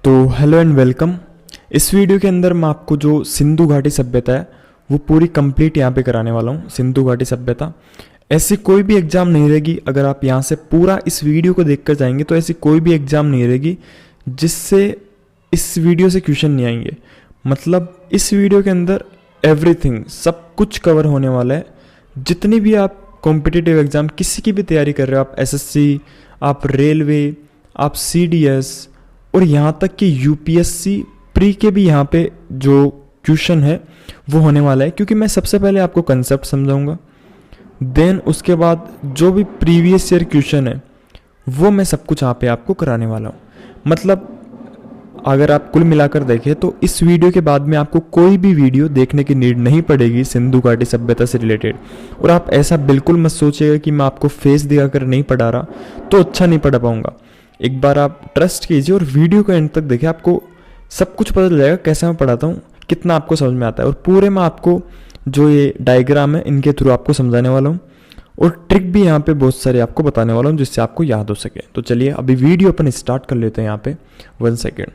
तो hello and welcome. इस video के अंदर मैं आपको जो सिंधु घाटी सभ्यता है वो पूरी कंप्लीट यहाँ पे कराने वाला हूँ। सिंधु घाटी सभ्यता ऐसी कोई भी एग्जाम नहीं रहेगी, अगर आप यहाँ से पूरा इस वीडियो को देखकर जाएंगे तो ऐसी कोई भी एग्जाम नहीं रहेगी जिससे इस वीडियो से क्वेश्चन नहीं आएंगे। मतलब इस वीडियो के अंदर एवरीथिंग सब कुछ कवर होने वाला है। जितनी भी आप कॉम्पिटिटिव एग्जाम किसी की भी तैयारी कर रहे हो, आप एसएससी, आप रेलवे, आप सीडीएस और यहाँ तक कि यूपीएससी प्री के भी यहाँ पे जो क्वेश्चन है वो होने वाला है। क्योंकि मैं सबसे पहले आपको कंसेप्ट समझाऊंगा, देन उसके बाद जो भी प्रीवियस ईयर क्वेश्चन है वो मैं सब कुछ यहाँ पे आपको कराने वाला हूँ। मतलब अगर आप कुल मिलाकर देखें तो इस वीडियो के बाद में आपको कोई भी वीडियो देखने की नीड नहीं पड़ेगी सिंधु घाटी सभ्यता से रिलेटेड। और आप ऐसा बिल्कुल मत सोचिएगा कि मैं आपको फेस दिखाकर नहीं पढ़ा रहा तो अच्छा नहीं पढ़ा पाऊंगा। एक बार आप ट्रस्ट कीजिए और वीडियो को एंड तक देखिए, आपको सब कुछ पता चल जाएगा कैसे मैं पढ़ाता हूँ, कितना आपको समझ में आता है। और पूरे मैं आपको जो ये डायग्राम है इनके थ्रू आपको समझाने वाला हूँ और ट्रिक भी यहाँ पे बहुत सारे आपको बताने वाला हूँ जिससे आपको याद हो सके। तो चलिए अभी वीडियो अपन स्टार्ट कर लेते हैं। यहाँ पे 1 सेकेंड।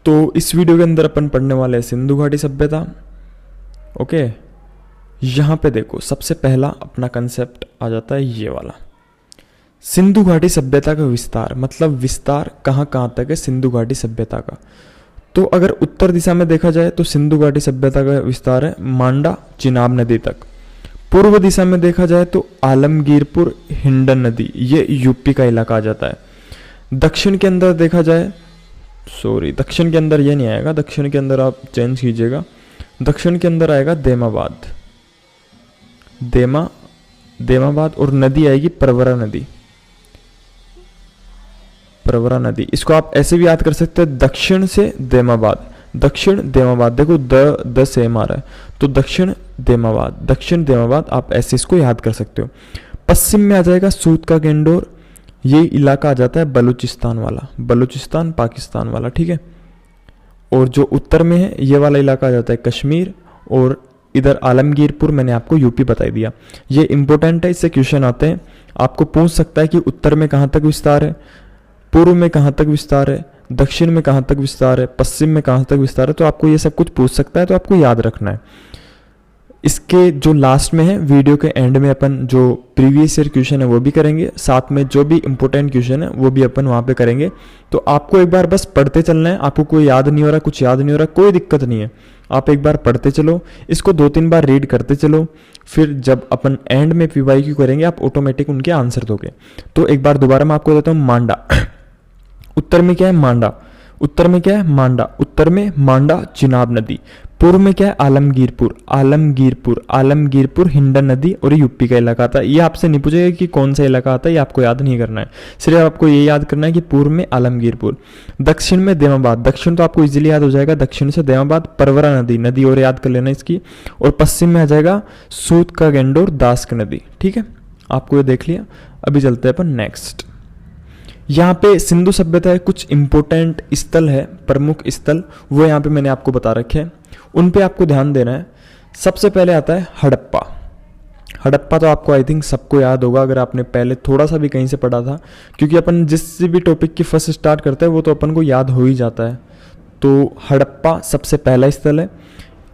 तो इस वीडियो के अंदर अपन पढ़ने वाले हैं सिंधु घाटी सभ्यता। ओके, यहाँ पे देखो सबसे पहला अपना कंसेप्ट आ जाता है ये वाला, सिंधु घाटी सभ्यता का विस्तार। मतलब विस्तार कहाँ कहाँ तक है सिंधु घाटी सभ्यता का। तो अगर उत्तर दिशा में देखा जाए तो सिंधु घाटी सभ्यता का विस्तार है मांडा चिनाब नदी तक। पूर्व दिशा में देखा जाए तो आलमगीरपुर हिंडन नदी, ये यूपी का इलाका आ जाता है। दक्षिण के अंदर देखा जाए, सॉरी दक्षिण के अंदर ये नहीं आएगा, दक्षिण के अंदर आप चेंज कीजिएगा, दक्षिण के अंदर आएगा देमाबाद, देमाबाद और नदी आएगी प्रवरा नदी, प्रवरा नदी। इसको आप ऐसे भी याद कर सकते हैं, दक्षिण से देमाबाद, दक्षिण देमाबाद। देखो द सेम आ रहा है तो दक्षिण देमाबाद, दक्षिण देमाबाद आप ऐसे इसको याद कर सकते हो। पश्चिम में आ जाएगा सूत का गेंडोर, ये इलाका आ जाता है बलूचिस्तान वाला, बलूचिस्तान पाकिस्तान वाला, ठीक है। और जो उत्तर में है ये वाला इलाका आ जाता है कश्मीर, और इधर आलमगीरपुर मैंने आपको यूपी बता दिया। ये इंपॉर्टेंट है, इससे क्वेश्चन आते हैं। आपको पूछ सकता है कि उत्तर में कहाँ तक विस्तार है, पूर्व में कहाँ तक विस्तार है, दक्षिण में कहाँ तक विस्तार है, पश्चिम में कहाँ तक विस्तार है। तो आपको ये सब कुछ पूछ सकता है, तो आपको याद रखना है। इसके जो लास्ट में है वीडियो के एंड में अपन जो प्रीवियस ईयर क्वेश्चन है वो भी करेंगे, साथ में जो भी इंपॉर्टेंट क्वेश्चन है वो भी अपन वहाँ पे करेंगे। तो आपको एक बार बस पढ़ते चलना है। आपको कोई याद नहीं हो रहा, कुछ याद नहीं हो रहा, कोई दिक्कत नहीं है, आप एक बार पढ़ते चलो, इसको 2-3 बार रीड करते चलो। फिर जब अपन एंड में PYQ करेंगे आप ऑटोमेटिक उनके आंसर दोगे। तो एक बार दोबारा मैं आपको देता हूँ मांडा। उत्तर में क्या है मांडा, उत्तर में क्या है मांडा, उत्तर में मांडा चिनाब नदी। पूर्व में क्या है आलमगीरपुर, आलमगीरपुर, आलमगीरपुर हिंडन नदी और यूपी का इलाका आता है। ये आपसे नहीं पूछेगा कि कौन सा इलाका आता है, ये आपको याद नहीं करना है, सिर्फ आपको ये याद करना है कि पूर्व में आलमगीरपुर। दक्षिण में देमाबाद, दक्षिण तो आपको इजीली याद हो जाएगा, दक्षिण से देमाबाद प्रवरा नदी, नदी और याद कर लेना इसकी। और पश्चिम में आ जाएगा सूत का गेंडोर दास्क नदी, ठीक है। आपको ये देख लिया। अभी चलते हैं अपन नेक्स्ट। यहाँ पे सिंधु सभ्यता है, कुछ इंपॉर्टेंट स्थल है, प्रमुख स्थल, वो यहाँ पे मैंने आपको बता रखे हैं, उन पे आपको ध्यान देना है। सबसे पहले आता है हड़प्पा। हड़प्पा तो आपको आई थिंक सबको याद होगा अगर आपने पहले थोड़ा सा भी कहीं से पढ़ा था, क्योंकि अपन जिस भी टॉपिक की फर्स्ट स्टार्ट करते हैं वो तो अपन को याद हो ही जाता है। तो हड़प्पा सबसे पहला स्थल है।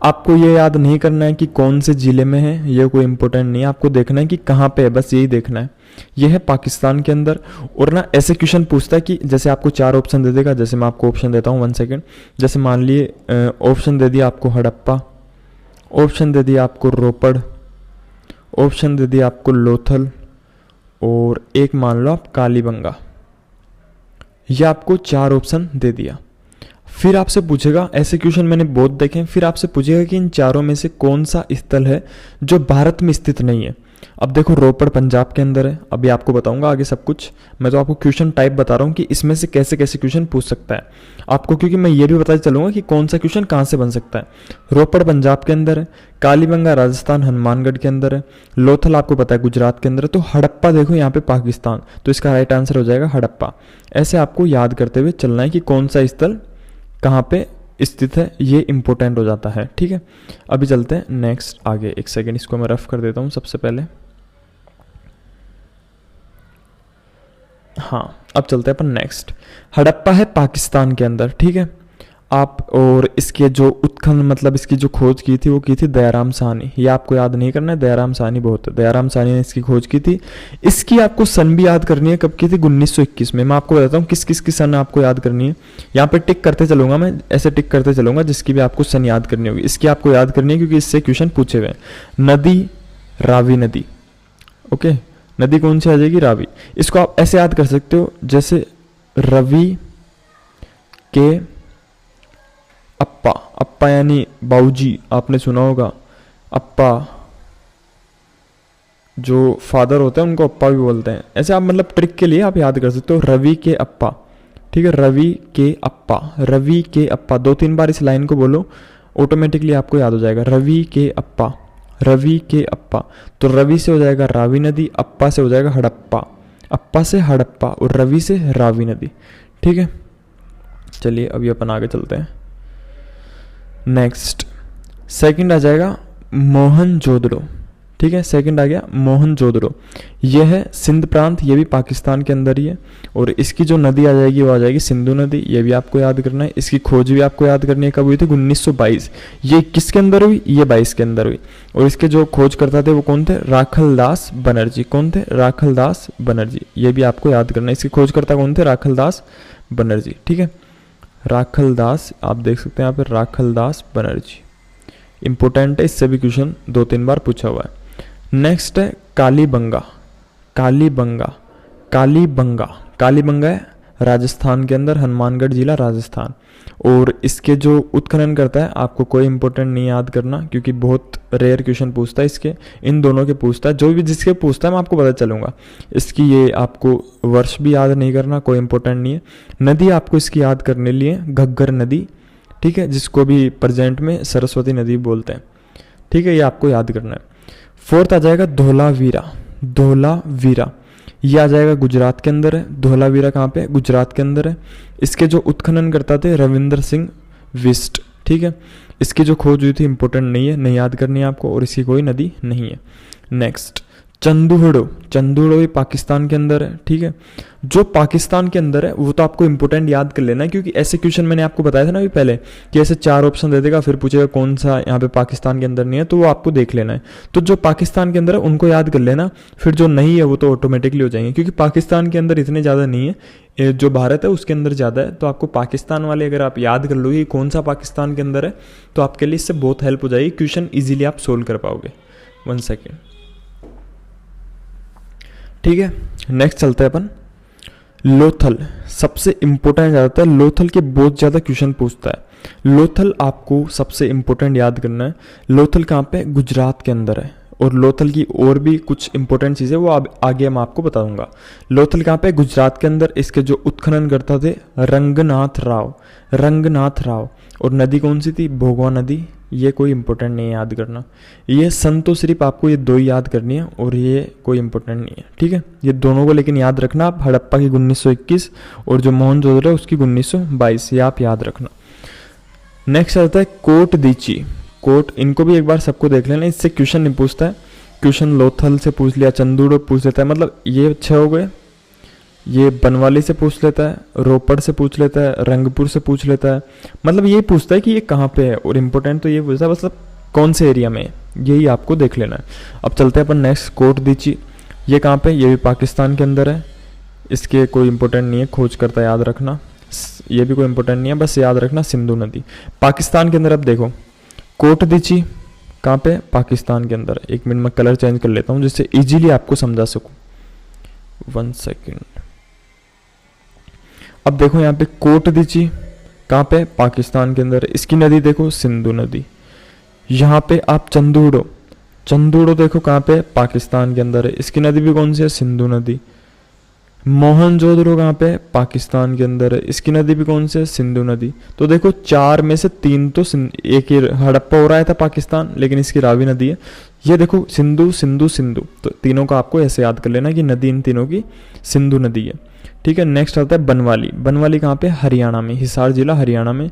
आपको ये याद नहीं करना है कि कौन से जिले में है, ये कोई इंपॉर्टेंट नहीं है, आपको देखना है कि कहाँ पे है, बस यही देखना है। यह है पाकिस्तान के अंदर। और ना ऐसे क्वेश्चन पूछता है कि जैसे आपको 4 ऑप्शन दे देगा, जैसे मैं आपको ऑप्शन देता हूँ 1 सेकेंड। जैसे मान लिए ऑप्शन दे दिया आपको हड़प्पा, ऑप्शन दे दिया आपको रोपड़, ऑप्शन दे दिया आपको लोथल, और एक मान लो आप कालीबंगा। यह आपको 4 ऑप्शन दे दिया। फिर आपसे पूछेगा, ऐसे क्वेश्चन मैंने बहुत देखे हैं, फिर आपसे पूछेगा कि इन चारों में से कौन सा स्थल है जो भारत में स्थित नहीं है। अब देखो रोपड़ पंजाब के अंदर है, अभी आपको बताऊंगा आगे सब कुछ। मैं तो आपको क्वेश्चन टाइप बता रहा हूँ कि इसमें से कैसे कैसे क्वेश्चन पूछ सकता है आपको, क्योंकि मैं ये भी बताते चलूंगा कि कौन सा क्वेश्चन कहाँ से बन सकता है। रोपड़ पंजाब के अंदर है, कालीबंगा राजस्थान हनुमानगढ़ के अंदर है, लोथल आपको पता है गुजरात के अंदर है, तो हड़प्पा देखो यहाँ पे पाकिस्तान, तो इसका राइट आंसर हो जाएगा हड़प्पा। ऐसे आपको याद करते हुए चलना है कि कौन सा स्थल कहाँ पे स्थित है, ये इंपॉर्टेंट हो जाता है, ठीक है। अभी चलते हैं नेक्स्ट आगे। 1 सेकेंड, इसको मैं रफ कर देता हूँ सबसे पहले। हाँ, अब चलते हैं अपन नेक्स्ट। हड़प्पा है पाकिस्तान के अंदर, ठीक है आप, और इसके जो उत्खनन मतलब इसकी जो खोज की थी वो की थी दयाराम साहनी। ये आपको याद नहीं करना है, दयाराम साहनी बहुत है, दयाराम साहनी ने इसकी खोज की थी। इसकी आपको सन भी याद करनी है, कब की थी, 1921 में। मैं आपको बताता हूँ किस किस की सन आपको याद करनी है। यहाँ पे टिक करते चलूंगा मैं, ऐसे टिक करते चलूंगा जिसकी भी आपको सन याद करनी होगी। इसकी आपको याद करनी है क्योंकि इससे क्वेश्चन पूछे हुए हैं। नदी, रावी नदी, ओके, नदी कौन सी आ जाएगी, रावी। इसको आप ऐसे याद कर सकते हो जैसे रवि के अप्पा, अप्पा यानी बाऊजी, आपने सुना होगा अप्पा, जो फादर होते हैं उनको अप्पा भी बोलते हैं। ऐसे आप मतलब ट्रिक के लिए आप याद कर सकते हो, रवि के अप्पा, ठीक है, रवि के अप्पा, रवि के अप्पा। 2-3 बार इस लाइन को बोलो, ऑटोमेटिकली आपको याद हो जाएगा, रवि के अप्पा, रवि के अप्पा। तो रवि से हो जाएगा रावी नदी, अप्पा से हो जाएगा हड़प्पा, अप्पा से हड़प्पा, और रवि से रावी नदी, ठीक है। चलिए अभी अपन आगे चलते हैं। नेक्स्ट सेकंड आ जाएगा मोहनजोदड़ो, ठीक है, सेकंड आ गया मोहनजोदड़ो। यह है सिंध प्रांत, ये भी पाकिस्तान के अंदर ही है, और इसकी जो नदी आ जाएगी वो आ जाएगी सिंधु नदी। ये भी आपको याद करना है। इसकी खोज भी आपको याद करनी है, कब हुई थी, 1922। ये किसके अंदर हुई, ये 22 के अंदर हुई। और इसके जो खोज करता थे वो कौन थे, राखलदास बनर्जी। कौन थे, राखलदास बनर्जी। ये भी आपको याद करना है, इसकी खोज करता कौन थे, राखलदास बनर्जी, ठीक है, राखलदास, आप देख सकते हैं यहाँ पे राखलदास बनर्जी। इंपॉर्टेंट है, इससे भी क्वेश्चन 2-3 बार पूछा हुआ है। नेक्स्ट है कालीबंगा, कालीबंगा, कालीबंगा, कालीबंगा है राजस्थान के अंदर, हनुमानगढ़ जिला राजस्थान। और इसके जो उत्खनन करता है आपको कोई इंपॉर्टेंट नहीं याद करना, क्योंकि बहुत रेयर क्वेश्चन पूछता है इसके, इन दोनों के पूछता है, जो भी जिसके पूछता है मैं आपको बता चलूंगा। इसकी ये आपको वर्ष भी याद नहीं करना, कोई इंपॉर्टेंट नहीं है। नदी आपको इसकी याद करने लिए घग्गर नदी, ठीक है, जिसको भी प्रेजेंट में सरस्वती नदी बोलते हैं, ठीक है, ये आपको याद करना है। फोर्थ आ जाएगा धोलावीरा, धोलावीरा, ये आ जाएगा गुजरात के अंदर है। धोलावीरा कहाँ पे, गुजरात के अंदर है। इसके जो उत्खनन करता थे रविंद्र सिंह बिष्ट, ठीक है। इसकी जो खोज हुई थी इंपॉर्टेंट नहीं है, नहीं याद करनी है आपको, और इसकी कोई नदी नहीं है। नेक्स्ट चंदूहड़ो, चंदूहड़ो भी पाकिस्तान के अंदर है, ठीक है। जो पाकिस्तान के अंदर है वो तो आपको इंपॉर्टेंट याद कर लेना है, क्योंकि ऐसे क्वेश्चन मैंने आपको बताया था ना अभी पहले कि ऐसे 4 ऑप्शन दे देगा, फिर पूछेगा कौन सा यहाँ पे पाकिस्तान के अंदर नहीं है, तो वो आपको देख लेना है। तो जो पाकिस्तान के अंदर है उनको याद कर लेना, फिर जो नहीं है वो तो ऑटोमेटिकली हो जाएंगे, क्योंकि पाकिस्तान के अंदर इतने ज़्यादा नहीं है, जो भारत है उसके अंदर ज़्यादा है। तो आपको पाकिस्तान वाले अगर आप याद कर लोगे कौन सा पाकिस्तान के अंदर है, तो आपके लिए इससे बहुत हेल्प हो जाएगी, क्वेश्चन ईजिली आप सोल्व कर पाओगे। 1 सेकेंड, ठीक है। नेक्स्ट चलते हैं अपन लोथल, सबसे इंपॉर्टेंट जाता है लोथल के, बहुत ज़्यादा क्वेश्चन पूछता है। लोथल आपको सबसे इंपॉर्टेंट याद करना है। लोथल कहाँ पे, गुजरात के अंदर है। और लोथल की और भी कुछ इंपॉर्टेंट चीज़ें वो आगे मैं आपको बताऊंगा। लोथल कहाँ पे, गुजरात के अंदर। इसके जो उत्खनन करता थे रंगनाथ राव, रंगनाथ राव। और नदी कौन सी थी, भोगवा नदी। ये कोई इंपॉर्टेंट नहीं है याद करना। ये सन तो सिर्फ आपको ये 2 ही याद करनी है, और ये कोई इंपॉर्टेंट नहीं है, ठीक है। ये दोनों को लेकिन याद रखना आप, हड़प्पा की 1921 और जो मोहनजोदड़ो है उसकी 1922, ये आप याद रखना। नेक्स्ट आता है कोट दीची, कोट, इनको भी एक बार सबको देख लेना, इससे क्वेश्चन नहीं पूछता है। क्वेश्चन लोथल से पूछ लिया, चंदूड़ो पूछ लेता है, मतलब ये अच्छे हो गए। ये बनवाली से पूछ लेता है, रोपड़ से पूछ लेता है, रंगपुर से पूछ लेता है, मतलब ये पूछता है कि ये कहाँ पे है। और इम्पोर्टेंट तो ये पूछता है मतलब कौन से एरिया में है, यही आपको देख लेना है। अब चलते हैं अपन नेक्स्ट, कोट दीची, ये कहाँ पे, ये भी पाकिस्तान के अंदर है। इसके कोई इंपॉर्टेंट नहीं है, खोज करता याद रखना। ये भी कोई इंपॉर्टेंट नहीं है, बस याद रखना सिंधु नदी पाकिस्तान के अंदर। अब देखो कोट दीची कहाँ पे, पाकिस्तान के अंदर। 1 मिनट में कलर चेंज कर लेता हूँ जिससे इजीली आपको समझा सकूँ। 1 सेकेंड। अब देखो यहाँ पे कोट दीची कहाँ पे, पाकिस्तान के अंदर। इसकी नदी देखो सिंधु नदी। यहाँ पे आप चंदूड़ो, चंदूड़ो देखो कहाँ पे, पाकिस्तान के अंदर है। इसकी नदी भी कौन सी है, सिंधु नदी। मोहनजोदड़ो कहाँ पे, पाकिस्तान के अंदर है। इसकी नदी भी कौन सी है, सिंधु नदी। तो देखो 4 में से 3 तो एक ही हड़प्पा हो रहा था पाकिस्तान, लेकिन इसकी रावी नदी है। ये देखो सिंधु सिंधु सिंधु, तो तीनों का आपको ऐसे याद कर लेना कि नदी इन तीनों की सिंधु नदी है, ठीक है। नेक्स्ट आता है बनवाली, बनवाली कहाँ पे, हरियाणा में, हिसार जिला हरियाणा में।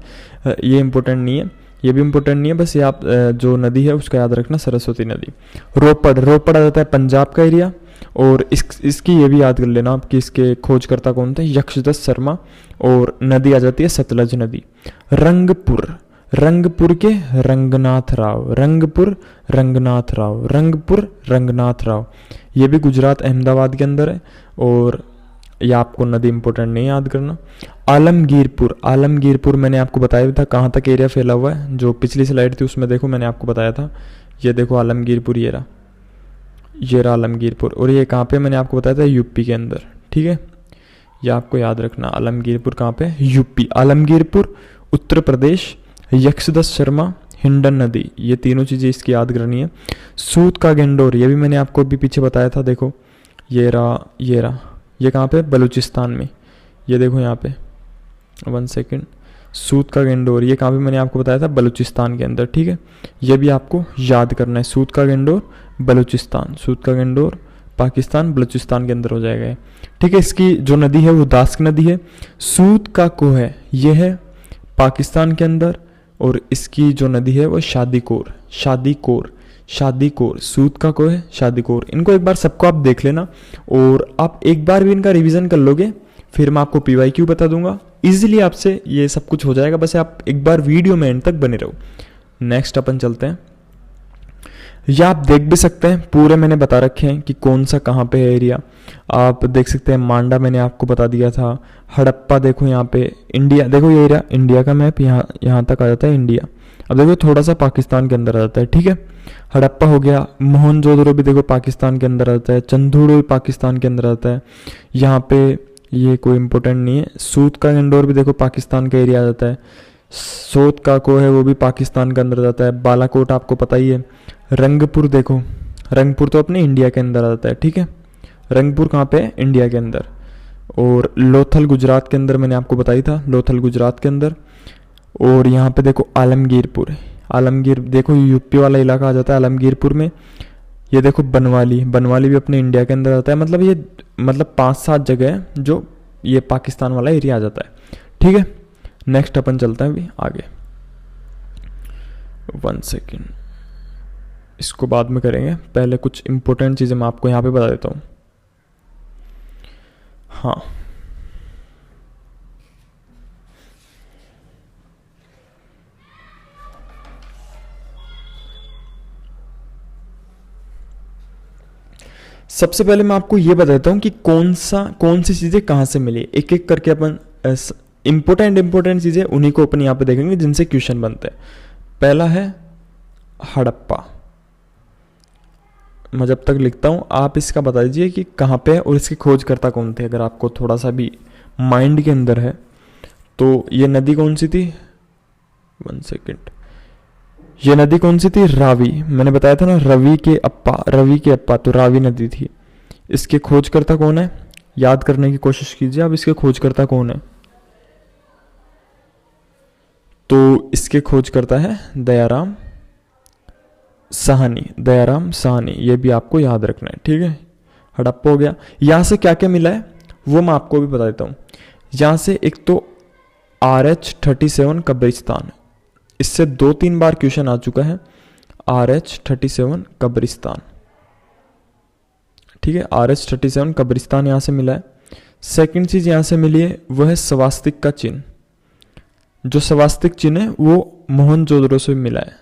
ये इंपॉर्टेंट नहीं है, ये भी इंपॉर्टेंट नहीं है, बस ये आप जो नदी है उसका याद रखना, सरस्वती नदी। रोपड़, रोपड़ आ जाता है पंजाब का एरिया। और इसकी ये भी याद कर लेना आप कि इसके खोजकर्ता कौन थे, यक्षदत्त शर्मा। और नदी आ जाती है सतलज नदी। रंगपुर, रंगपुर के रंगनाथ राव, रंगपुर रंगनाथ राव, रंगपुर रंगनाथ राव, ये भी गुजरात अहमदाबाद के अंदर है। और ये आपको नदी इंपॉर्टेंट नहीं याद करना। आलमगीरपुर, आलमगीरपुर मैंने आपको बताया था कहाँ तक एरिया फैला हुआ है, जो पिछली स्लाइड थी उसमें देखो मैंने आपको बताया था। ये देखो आलमगीरपुर, ये रहा आलमगीरपुर। और ये कहाँ पे मैंने आपको बताया था, यूपी के अंदर। ठीक है, ये आपको याद रखना। आलमगीरपुर कहाँ पे, यूपी। आलमगीरपुर उत्तर प्रदेश। यक्षदत्त शर्मा, हिंडन नदी, ये तीनों चीज़ें इसकी याद करनी है। सूत का गेंडोर, ये भी मैंने आपको अभी पीछे बताया था। देखो ये रहा, ये कहाँ पे, बलूचिस्तान में। ये देखो यहाँ पे, 1 सेकेंड, सूत का गेंडोर, ये कहाँ पे मैंने आपको बताया था, बलूचिस्तान के अंदर। ठीक है, ये भी आपको याद करना है। सूत का गेंडोर बलूचिस्तान, सूत का गेंडोर पाकिस्तान, बलूचिस्तान के अंदर हो जाएगा ये। ठीक है, इसकी जो नदी है वो दास्क नदी है। सूत का कोह है, ये है पाकिस्तान के अंदर। और इसकी जो नदी है वो शादीकोर, शादीकोर, सूत का कोह है, शादीकोर। इनको एक बार सबको आप देख लेना और आप एक बार भी इनका रिवीजन कर लोगे, फिर मैं आपको PYQ बता दूंगा। इजीली आपसे ये सब कुछ हो जाएगा, बस आप एक बार वीडियो में एंड तक बने रहो। नेक्स्ट अपन चलते हैं। या आप देख भी सकते हैं, पूरे मैंने बता रखे हैं कि कौन सा कहाँ पे है एरिया। आप देख सकते हैं मांडा मैंने आपको बता दिया था। हड़प्पा देखो यहाँ पे, इंडिया देखो ये एरिया, इंडिया का मैप यहाँ तक आ जाता है इंडिया। अब देखो थोड़ा सा पाकिस्तान के अंदर आ जाता है। ठीक है, हड़प्पा हो गया। मोहनजोदड़ो भी देखो पाकिस्तान के अंदर आता है। चंदूड़ो भी पाकिस्तान के अंदर आता है। यहाँ पे ये कोई इंपॉर्टेंट नहीं है। सूत का गेंडोर भी देखो पाकिस्तान का एरिया आ जाता है। सोत का को है वो भी पाकिस्तान के अंदर जाता है। बालाकोट आपको पता ही है। रंगपुर देखो, रंगपुर तो अपने इंडिया के अंदर आ जाता है। ठीक है, रंगपुर कहाँ पे है, इंडिया के अंदर। और लोथल गुजरात के अंदर मैंने आपको बताई था, लोथल गुजरात के अंदर। और यहाँ पे देखो आलमगीरपुर, आलमगीर देखो यूपी वाला इलाका आ जाता है आलमगीरपुर में। ये देखो बनवाली, बनवाली भी अपने इंडिया के अंदर आता है। मतलब ये 5-7 जगह है जो ये पाकिस्तान वाला एरिया आ जाता है। ठीक है, नेक्स्ट अपन चलते हैं अभी आगे। 1 सेकेंड, इसको बाद में करेंगे, पहले कुछ इंपॉर्टेंट चीज़ें मैं आपको यहाँ पे बता देता हूँ। हाँ, सबसे पहले मैं आपको ये बताता हूँ कि कौन सी चीज़ें कहाँ से मिली। एक एक करके अपन इंपॉर्टेंट चीज़ें उन्हीं को अपन यहाँ पे देखेंगे जिनसे क्वेश्चन बनते हैं। पहला है हड़प्पा। मैं जब तक लिखता हूँ आप इसका बता दीजिए कि कहाँ पे है और इसके खोजकर्ता कौन थे, अगर आपको थोड़ा सा भी माइंड के अंदर है। तो ये नदी कौन सी थी, 1 सेकेंड, ये नदी कौन सी थी, रावी। मैंने बताया था ना रवि के अप्पा, तो रावी नदी थी। इसके खोजकर्ता कौन है, याद करने की कोशिश कीजिए आप, इसके खोजकर्ता कौन है। तो इसके खोजकर्ता है दयाराम साहनी, ये भी आपको याद रखना है। ठीक है, हड़प्पा हो गया। यहाँ से क्या क्या मिला है वो मैं आपको भी बता देता हूँ। यहाँ से एक तो RH-37 कब्रिस्तान, इससे 2-3 बार क्वेश्चन आ चुका है। RH-37 कब्रिस्तान, ठीक है, RH-37 कब्रिस्तान यहाँ से मिला है। सेकंड चीज यहाँ से मिली है वह है स्वास्तिक का चिन्ह। जो स्वास्तिक चिन्ह है वो मोहनजोदड़ो से मिला है,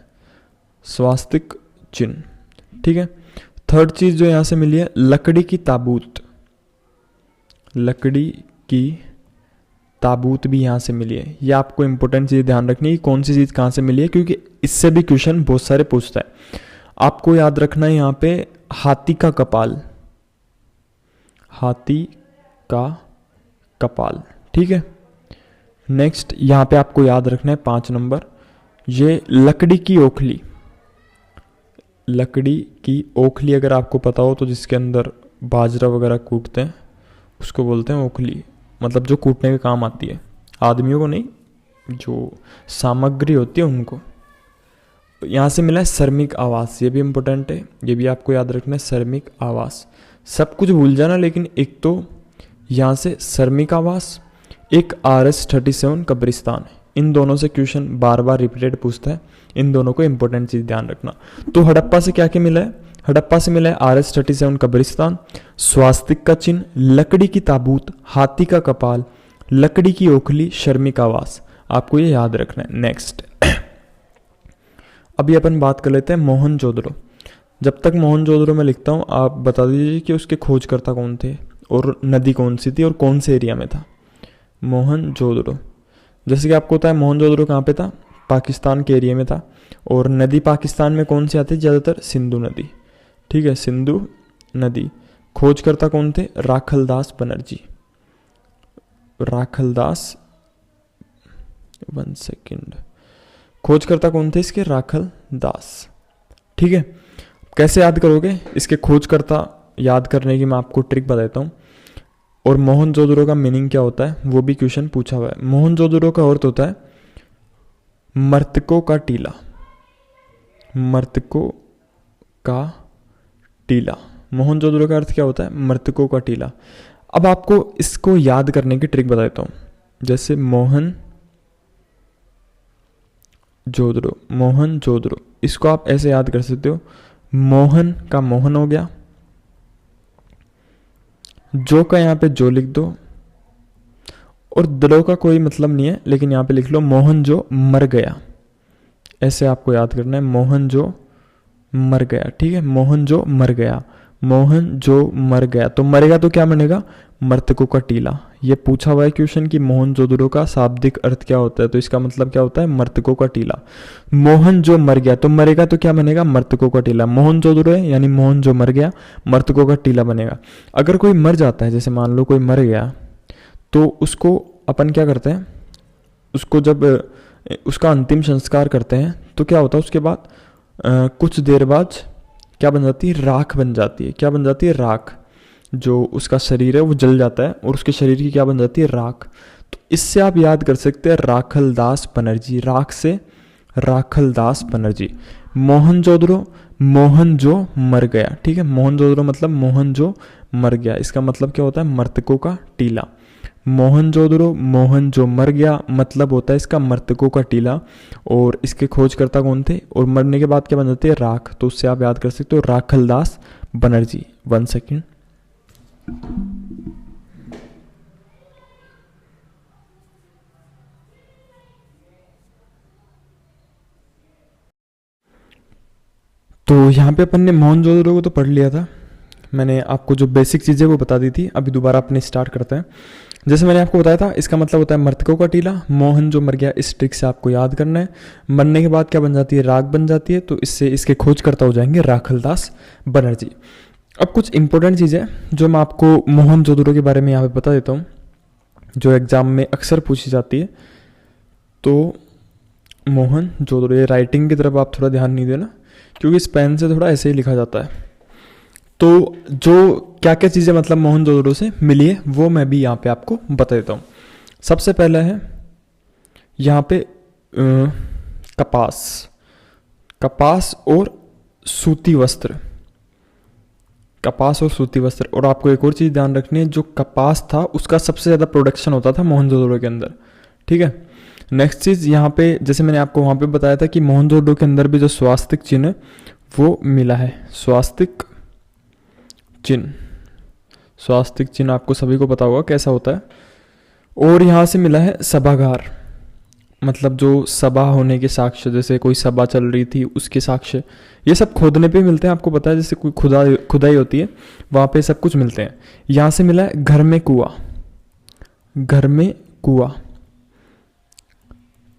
स्वास्तिक चिन्ह। ठीक है, थर्ड चीज जो यहाँ से मिली है लकड़ी की ताबूत भी यहाँ से मिली है। ये आपको इंपॉर्टेंट चीज ध्यान रखनी है कौन सी चीज कहाँ से मिली है, क्योंकि इससे भी क्वेश्चन बहुत सारे पूछता है। आपको याद रखना है यहाँ पे हाथी का कपाल, ठीक है। नेक्स्ट यहाँ पे आपको याद रखना है 5 नंबर, ये लकड़ी की ओखली अगर आपको पता हो तो जिसके अंदर बाजरा वगैरह कूटते हैं उसको बोलते हैं ओखली, मतलब जो कूटने के काम आती है, आदमियों को नहीं, जो सामग्री होती है उनको। यहाँ से मिला है श्रमिक आवास, ये भी इम्पोर्टेंट है, ये भी आपको याद रखना है श्रमिक आवास। सब कुछ भूल जाना, लेकिन एक तो यहाँ से श्रमिक आवास, एक RH-37 कब्रिस्तान है। इन दोनों से क्वेश्चन बार बार रिपीटेड पूछता है, इन दोनों को इंपॉर्टेंट चीज ध्यान रखना। तो हड़प्पा से क्या क्या मिला है, हड़प्पा से मिला है RS-37 कब्रिस्तान, स्वास्तिक का चिन्ह, लकड़ी की ताबूत, हाथी का कपाल, लकड़ी की ओखली, शर्मी का वास। आपको ये याद रखना है। नेक्स्ट अभी अपन बात कर लेते हैं मोहनजोदड़ो। जब तक मोहनजोदड़ो में लिखता हूँ आप बता दीजिए कि उसके खोजकर्ता कौन थे और नदी कौन सी थी और कौन से एरिया में था। मोहनजोदड़ो, जैसे कि आपको पता है मोहनजोदड़ो कहाँ पे था, पाकिस्तान के एरिया में था। और नदी पाकिस्तान में कौन सी आती है ज़्यादातर, सिंधु नदी। ठीक है, सिंधु नदी। खोजकर्ता कौन थे, राखलदास बनर्जी। राखलदास, 1 सेकेंड, खोजकर्ता कौन थे इसके, राखलदास। ठीक है, कैसे याद करोगे इसके खोजकर्ता याद करने की मैं आपको ट्रिक बताता हूँ। और मोहनजोदड़ो का मीनिंग क्या होता है वो भी क्वेश्चन पूछा हुआ है। मोहनजोदड़ो का अर्थ होता है मृतकों का टीला। मृतकों का टीला, मोहनजोदड़ो का अर्थ क्या होता है, मृतकों का टीला। अब आपको इसको याद करने की ट्रिक बता देता हूँ। जैसे मोहनजोदड़ो, मोहनजोदड़ो, इसको आप ऐसे याद कर सकते हो, मोहन का मोहन हो गया, जो का यहाँ पे जो लिख दो, और दड़ो का कोई मतलब नहीं है लेकिन यहाँ पे लिख लो मोहन जो मर गया। ऐसे आपको याद करना है, मोहन जो मर गया। ठीक है, मोहन जो मर गया, मोहन जो मर गया। तो मरेगा तो क्या बनेगा, मृतकों का टीला। ये पूछा हुआ है क्वेश्चन कि मोहनजोदड़ो का शाब्दिक अर्थ क्या होता है, तो इसका मतलब क्या होता है, मृतकों का टीला। मोहन जो मर गया तो मरेगा तो क्या बनेगा, मृतकों का टीला। मोहनजोदड़ो है यानी मोहन जो मर गया, मृतकों का टीला बनेगा। अगर कोई मर जाता है, जैसे मान लो कोई मर गया, तो उसको अपन क्या करते हैं, उसको जब उसका अंतिम संस्कार करते हैं तो क्या होता है, उसके बाद कुछ देर बाद क्या बन जाती है, राख बन जाती है। क्या बन जाती है, राख। जो उसका शरीर है वो जल जाता है और उसके शरीर की क्या बन जाती है, राख। तो इससे आप याद कर सकते हैं राखलदास बनर्जी। राख से राखलदास बनर्जी। मोहनजोदड़ो, मोहन जो मर गया। ठीक है, मोहनजोदड़ो मतलब मोहन जो मर गया, इसका मतलब क्या होता है, मृतकों का टीला। मोहनजोदड़ो, मोहन जो मर गया, मतलब होता है इसका मृतकों का टीला। और इसके खोजकर्ता कौन थे, और मरने के बाद क्या बन जाती है, राख। तो उससे आप याद कर सकते हो राखलदास बनर्जी। 1 सेकेंड, तो यहाँ पे अपन ने मोहनजोदड़ो को तो पढ़ लिया था, मैंने आपको जो बेसिक चीज़ें वो बता दी थी। अभी दोबारा अपने स्टार्ट करते हैं। जैसे मैंने आपको बताया था, इसका मतलब होता है मृतकों का टीला। मोहन जो मर गया, इस ट्रिक से आपको याद करना है। मरने के बाद क्या बन जाती है, राख बन जाती है। तो इससे इसके खोजकर्ता हो जाएंगे राखलदास बनर्जी। अब कुछ इंपॉर्टेंट चीज़ें जो मैं आपको मोहनजोदड़ो के बारे में यहाँ पे बता देता हूँ, जो एग्जाम में अक्सर पूछी जाती है। तो मोहनजोदड़ो, ये राइटिंग की तरफ आप थोड़ा ध्यान नहीं देना क्योंकि इस पेन से थोड़ा ऐसे ही लिखा जाता है। तो जो क्या क्या चीज़ें मतलब मोहनजोदड़ो से मिली है वो मैं भी यहाँ पे आपको बता देता हूँ। सबसे पहला है यहाँ पे कपास, कपास और सूती वस्त्र, कपास और सूती वस्त्र। और आपको एक और चीज़ ध्यान रखनी है, जो कपास था उसका सबसे ज़्यादा प्रोडक्शन होता था मोहनजोदड़ो के अंदर। ठीक है, नेक्स्ट चीज़ यहाँ पे जैसे मैंने आपको वहाँ पे बताया था कि मोहनजोदड़ो के अंदर भी जो स्वास्तिक चिन्ह है वो मिला है। स्वास्तिक चिन्ह, स्वास्तिक चिन्ह आपको सभी को पता होगा कैसा होता है। और यहाँ से मिला है सभागार, मतलब जो सभा होने के साक्ष्य, जैसे कोई सभा चल रही थी उसके साक्ष्य, ये सब खोदने पे मिलते हैं। आपको पता है जैसे कोई खुदाई होती है वहाँ पे सब कुछ मिलते हैं। यहाँ से मिला है घर में कुआं, घर में कुआं।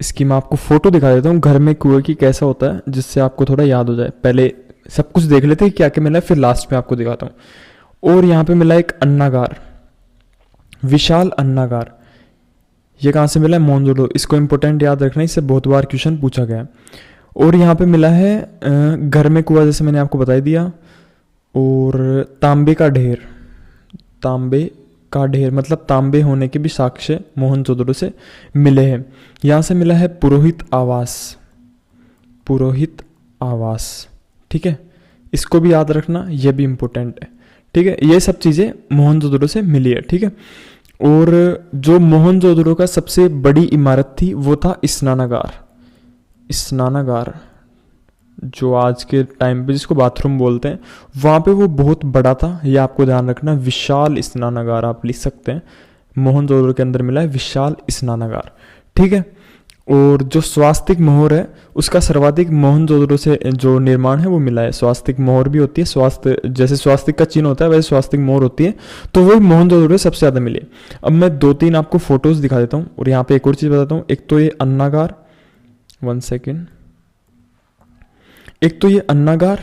इसकी मैं आपको फोटो दिखा देता हूँ घर में कुएं की कैसा होता है, जिससे आपको थोड़ा याद हो जाए। पहले सब कुछ देख लेते हैं क्या क्या मिला है, फिर लास्ट में आपको दिखाता हूँ। और यहाँ पे मिला एक अन्नागार, विशाल अन्नागार। ये कहाँ से मिला है, मोहनजोदड़ो। इसको इंपॉर्टेंट याद रखना, इससे बहुत बार क्वेश्चन पूछा गया है। और यहाँ पे मिला है घर में कुआं, जैसे मैंने आपको बता दिया। और तांबे का ढेर, तांबे का ढेर मतलब तांबे होने के भी साक्ष्य मोहनजोदड़ो से मिले हैं। यहाँ से मिला है पुरोहित आवास, पुरोहित आवास। ठीक है, इसको भी याद रखना, ये भी इम्पोर्टेंट है। ठीक है, ये सब चीज़ें मोहनजोदड़ो से मिली है। ठीक है, और जो मोहनजोदड़ो का सबसे बड़ी इमारत थी वो था स्नानागार, स्नानागार। जो आज के टाइम पे जिसको बाथरूम बोलते हैं, वहाँ पे वो बहुत बड़ा था, ये आपको ध्यान रखना। विशाल स्नानागार आप लिख सकते हैं, मोहनजोदड़ो के अंदर मिला है विशाल स्नानागार, ठीक है। और जो स्वास्तिक मोहर है उसका सर्वाधिक मोहनजोदड़ो से जो निर्माण है वो मिला है। स्वास्तिक मोहर भी होती है, स्वास्थ्य जैसे स्वास्तिक का चिन्ह होता है वैसे स्वास्तिक मोहर होती है, तो वही मोहनजोदड़ो सबसे ज़्यादा मिली। अब मैं 2-3 आपको फोटोज दिखा देता हूँ और यहाँ पे एक और चीज़ बताता हूँ। एक तो ये अन्नागार, 1 सेकेंड, एक तो ये अन्नागार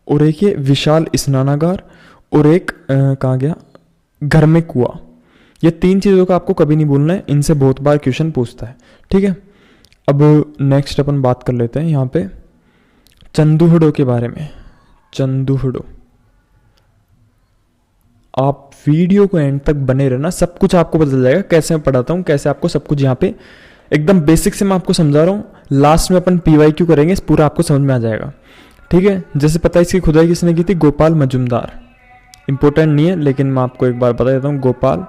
और एक ये विशाल स्नानागार और एक कहाँ गया, घर में कुआं। ये 3 चीज़ों का आपको कभी नहीं भूलना है, इनसे बहुत बार क्वेश्चन पूछता है, ठीक है। अब नेक्स्ट अपन बात कर लेते हैं यहाँ पे चंदूहड़ो के बारे में। चंदूहड़ो, आप वीडियो को एंड तक बने रहना, सब कुछ आपको पता चल जाएगा कैसे मैं पढ़ाता हूँ, कैसे आपको सब कुछ यहाँ पे एकदम बेसिक से मैं आपको समझा रहा हूँ। लास्ट में अपन PYQ करेंगे, पूरा आपको समझ में आ जाएगा, ठीक है। जैसे पता है इसकी खुदाई किसने की थी, गोपाल मजुमदार। इंपॉर्टेंट नहीं है लेकिन मैं आपको एक बार बता देता हूँ, गोपाल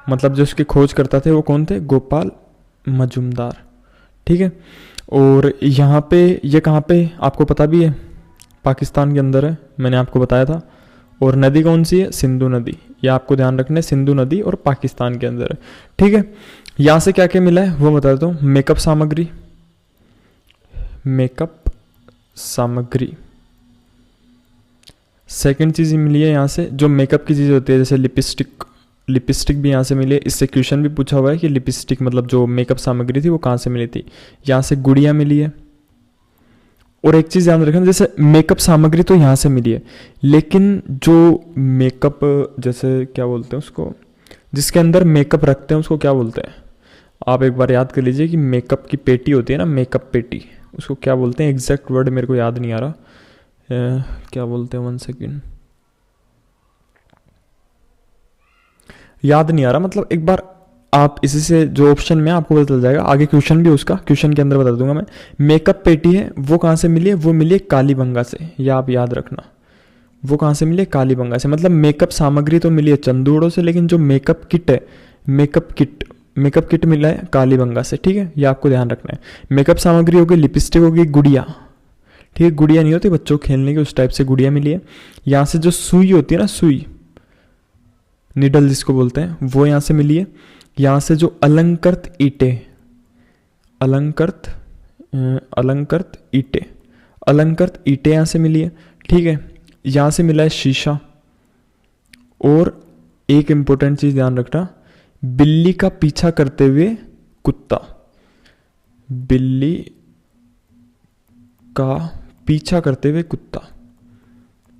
मतलब जो उसकी खोज करता थे वो कौन थे, गोपाल मजुमदार, ठीक है। और यहाँ पे ये कहाँ पे आपको पता भी है, पाकिस्तान के अंदर है, मैंने आपको बताया था। और नदी कौन सी है, सिंधु नदी, ये आपको ध्यान रखना है, सिंधु नदी और पाकिस्तान के अंदर है, ठीक है। यहाँ से क्या क्या मिला है वो बता देता हूँ। मेकअप सामग्री, मेकअप सामग्री। सेकंड चीज़ मिली है यहाँ से जो मेकअप की चीज़ होती है, जैसे लिपस्टिक, लिपस्टिक भी यहाँ से मिली है। इससे क्वेश्चन भी पूछा हुआ है कि लिपस्टिक मतलब जो मेकअप सामग्री थी वो कहाँ से मिली थी, यहाँ से गुड़िया मिली है। और एक चीज़ ध्यान रखना, जैसे मेकअप सामग्री तो यहाँ से मिली है, लेकिन जो मेकअप जैसे क्या बोलते हैं उसको, जिसके अंदर मेकअप रखते हैं उसको क्या बोलते हैं, आप एक बार याद कर लीजिए कि मेकअप की पेटी होती है ना, मेकअप पेटी, उसको क्या बोलते हैं, एग्जैक्ट वर्ड मेरे को याद नहीं आ रहा, क्या बोलते हैं, 1 सेकेंड, याद नहीं आ रहा। मतलब एक बार आप इसी से जो ऑप्शन में आपको पता चल जाएगा, आगे क्वेश्चन भी उसका, क्वेश्चन के अंदर बता दूंगा मैं। मेकअप पेटी है वो कहाँ से मिली है, वो मिली है कालीबंगा से, ये आप याद रखना। वो कहाँ से मिली है, कालीबंगा से। मतलब मेकअप सामग्री तो मिली है चंदूड़ो से, लेकिन जो मेकअप किट है, मेकअप किट मिला है कालीबंगा से, ठीक है, ये आपको ध्यान रखना है। मेकअप सामग्री होगी, लिपस्टिक होगी, गुड़िया, ठीक है, गुड़िया नहीं होती बच्चों खेलने की, उस टाइप से गुड़िया मिली है। यहाँ से जो सुई होती है ना, सुई, निडल जिसको बोलते हैं, वो यहाँ से मिली है। यहाँ से जो अलंकृत ईंटे, अलंकृत ईंटे यहाँ से मिली है, ठीक है। यहाँ से मिला है शीशा। और एक इंपॉर्टेंट चीज ध्यान रखना, बिल्ली का पीछा करते हुए कुत्ता, बिल्ली का पीछा करते हुए कुत्ता,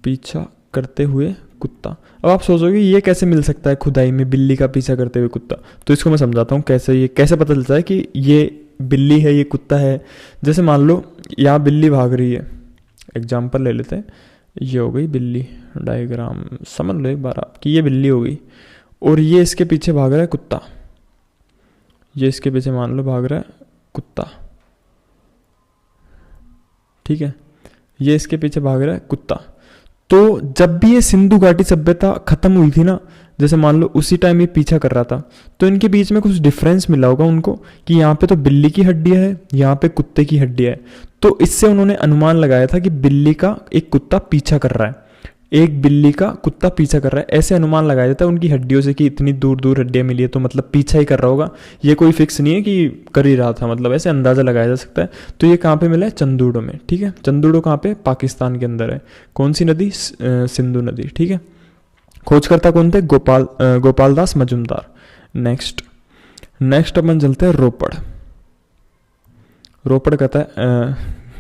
पीछा करते हुए कुत्ता। अब आप सोचोगे ये कैसे मिल सकता है खुदाई में, बिल्ली का पीछा करते हुए कुत्ता, तो इसको मैं समझाता हूँ कैसे, ये कैसे पता चलता है कि ये बिल्ली है ये कुत्ता है। जैसे मान लो यहाँ बिल्ली भाग रही है, एग्जाम्पल ले लेते हैं, ये हो गई बिल्ली, डायग्राम समझ लो एक बार आप कि ये बिल्ली हो गई, और ये इसके पीछे भाग रहा है कुत्ता, ये इसके पीछे मान लो भाग रहा है कुत्ता, ठीक है, ये इसके पीछे भाग रहा है कुत्ता। तो जब भी ये सिंधु घाटी सभ्यता खत्म हुई थी ना, जैसे मान लो उसी टाइम ये पीछा कर रहा था, तो इनके बीच में कुछ डिफरेंस मिला होगा उनको कि यहाँ पे तो बिल्ली की हड्डियाँ है, यहाँ पे कुत्ते की हड्डियाँ है। तो इससे उन्होंने अनुमान लगाया था कि बिल्ली का एक कुत्ता पीछा कर रहा है, एक बिल्ली का कुत्ता पीछा कर रहा है, ऐसे अनुमान लगाया जाता है उनकी हड्डियों से कि इतनी दूर दूर हड्डियाँ मिली है, तो मतलब पीछा ही कर रहा होगा। ये कोई फिक्स नहीं है कि कर ही रहा था, मतलब ऐसे अंदाजा लगाया जा सकता है। तो ये कहाँ पे मिला है, चंदूड़ो में, ठीक है। चंदूड़ो कहाँ पे, पाकिस्तान के अंदर है। कौन सी नदी, सिंधु नदी, ठीक है। खोजकर्ता कौन थे, गोपाल दास मजुमदार। नेक्स्ट अपन चलते हैं रोपड़। रोपड़ कहता है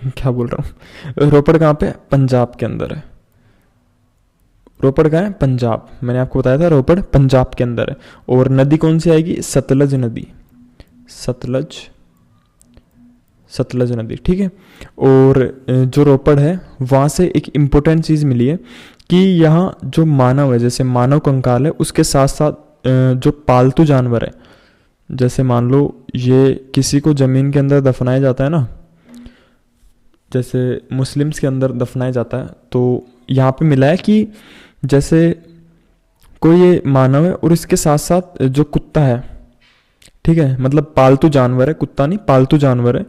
क्या बोल रहा हूँ, रोपड़ कहाँ पे, पंजाब के अंदर है। रोपड़ कहाँ है, पंजाब, मैंने आपको बताया था रोपड़ पंजाब के अंदर है। और नदी कौन सी आएगी, सतलज नदी, सतलज नदी, ठीक है। और जो रोपड़ है वहाँ से एक इम्पोर्टेंट चीज़ मिली है कि यहाँ जो मानव है, जैसे मानव कंकाल है, उसके साथ साथ जो पालतू जानवर है, जैसे मान लो ये किसी को ज़मीन के अंदर दफनाया जाता है ना, जैसे मुस्लिम्स के अंदर दफनाया जाता है, तो यहाँ पे मिला है कि जैसे कोई ये मानव है और इसके साथ साथ जो कुत्ता है, ठीक है, मतलब पालतू जानवर है, कुत्ता नहीं पालतू जानवर है,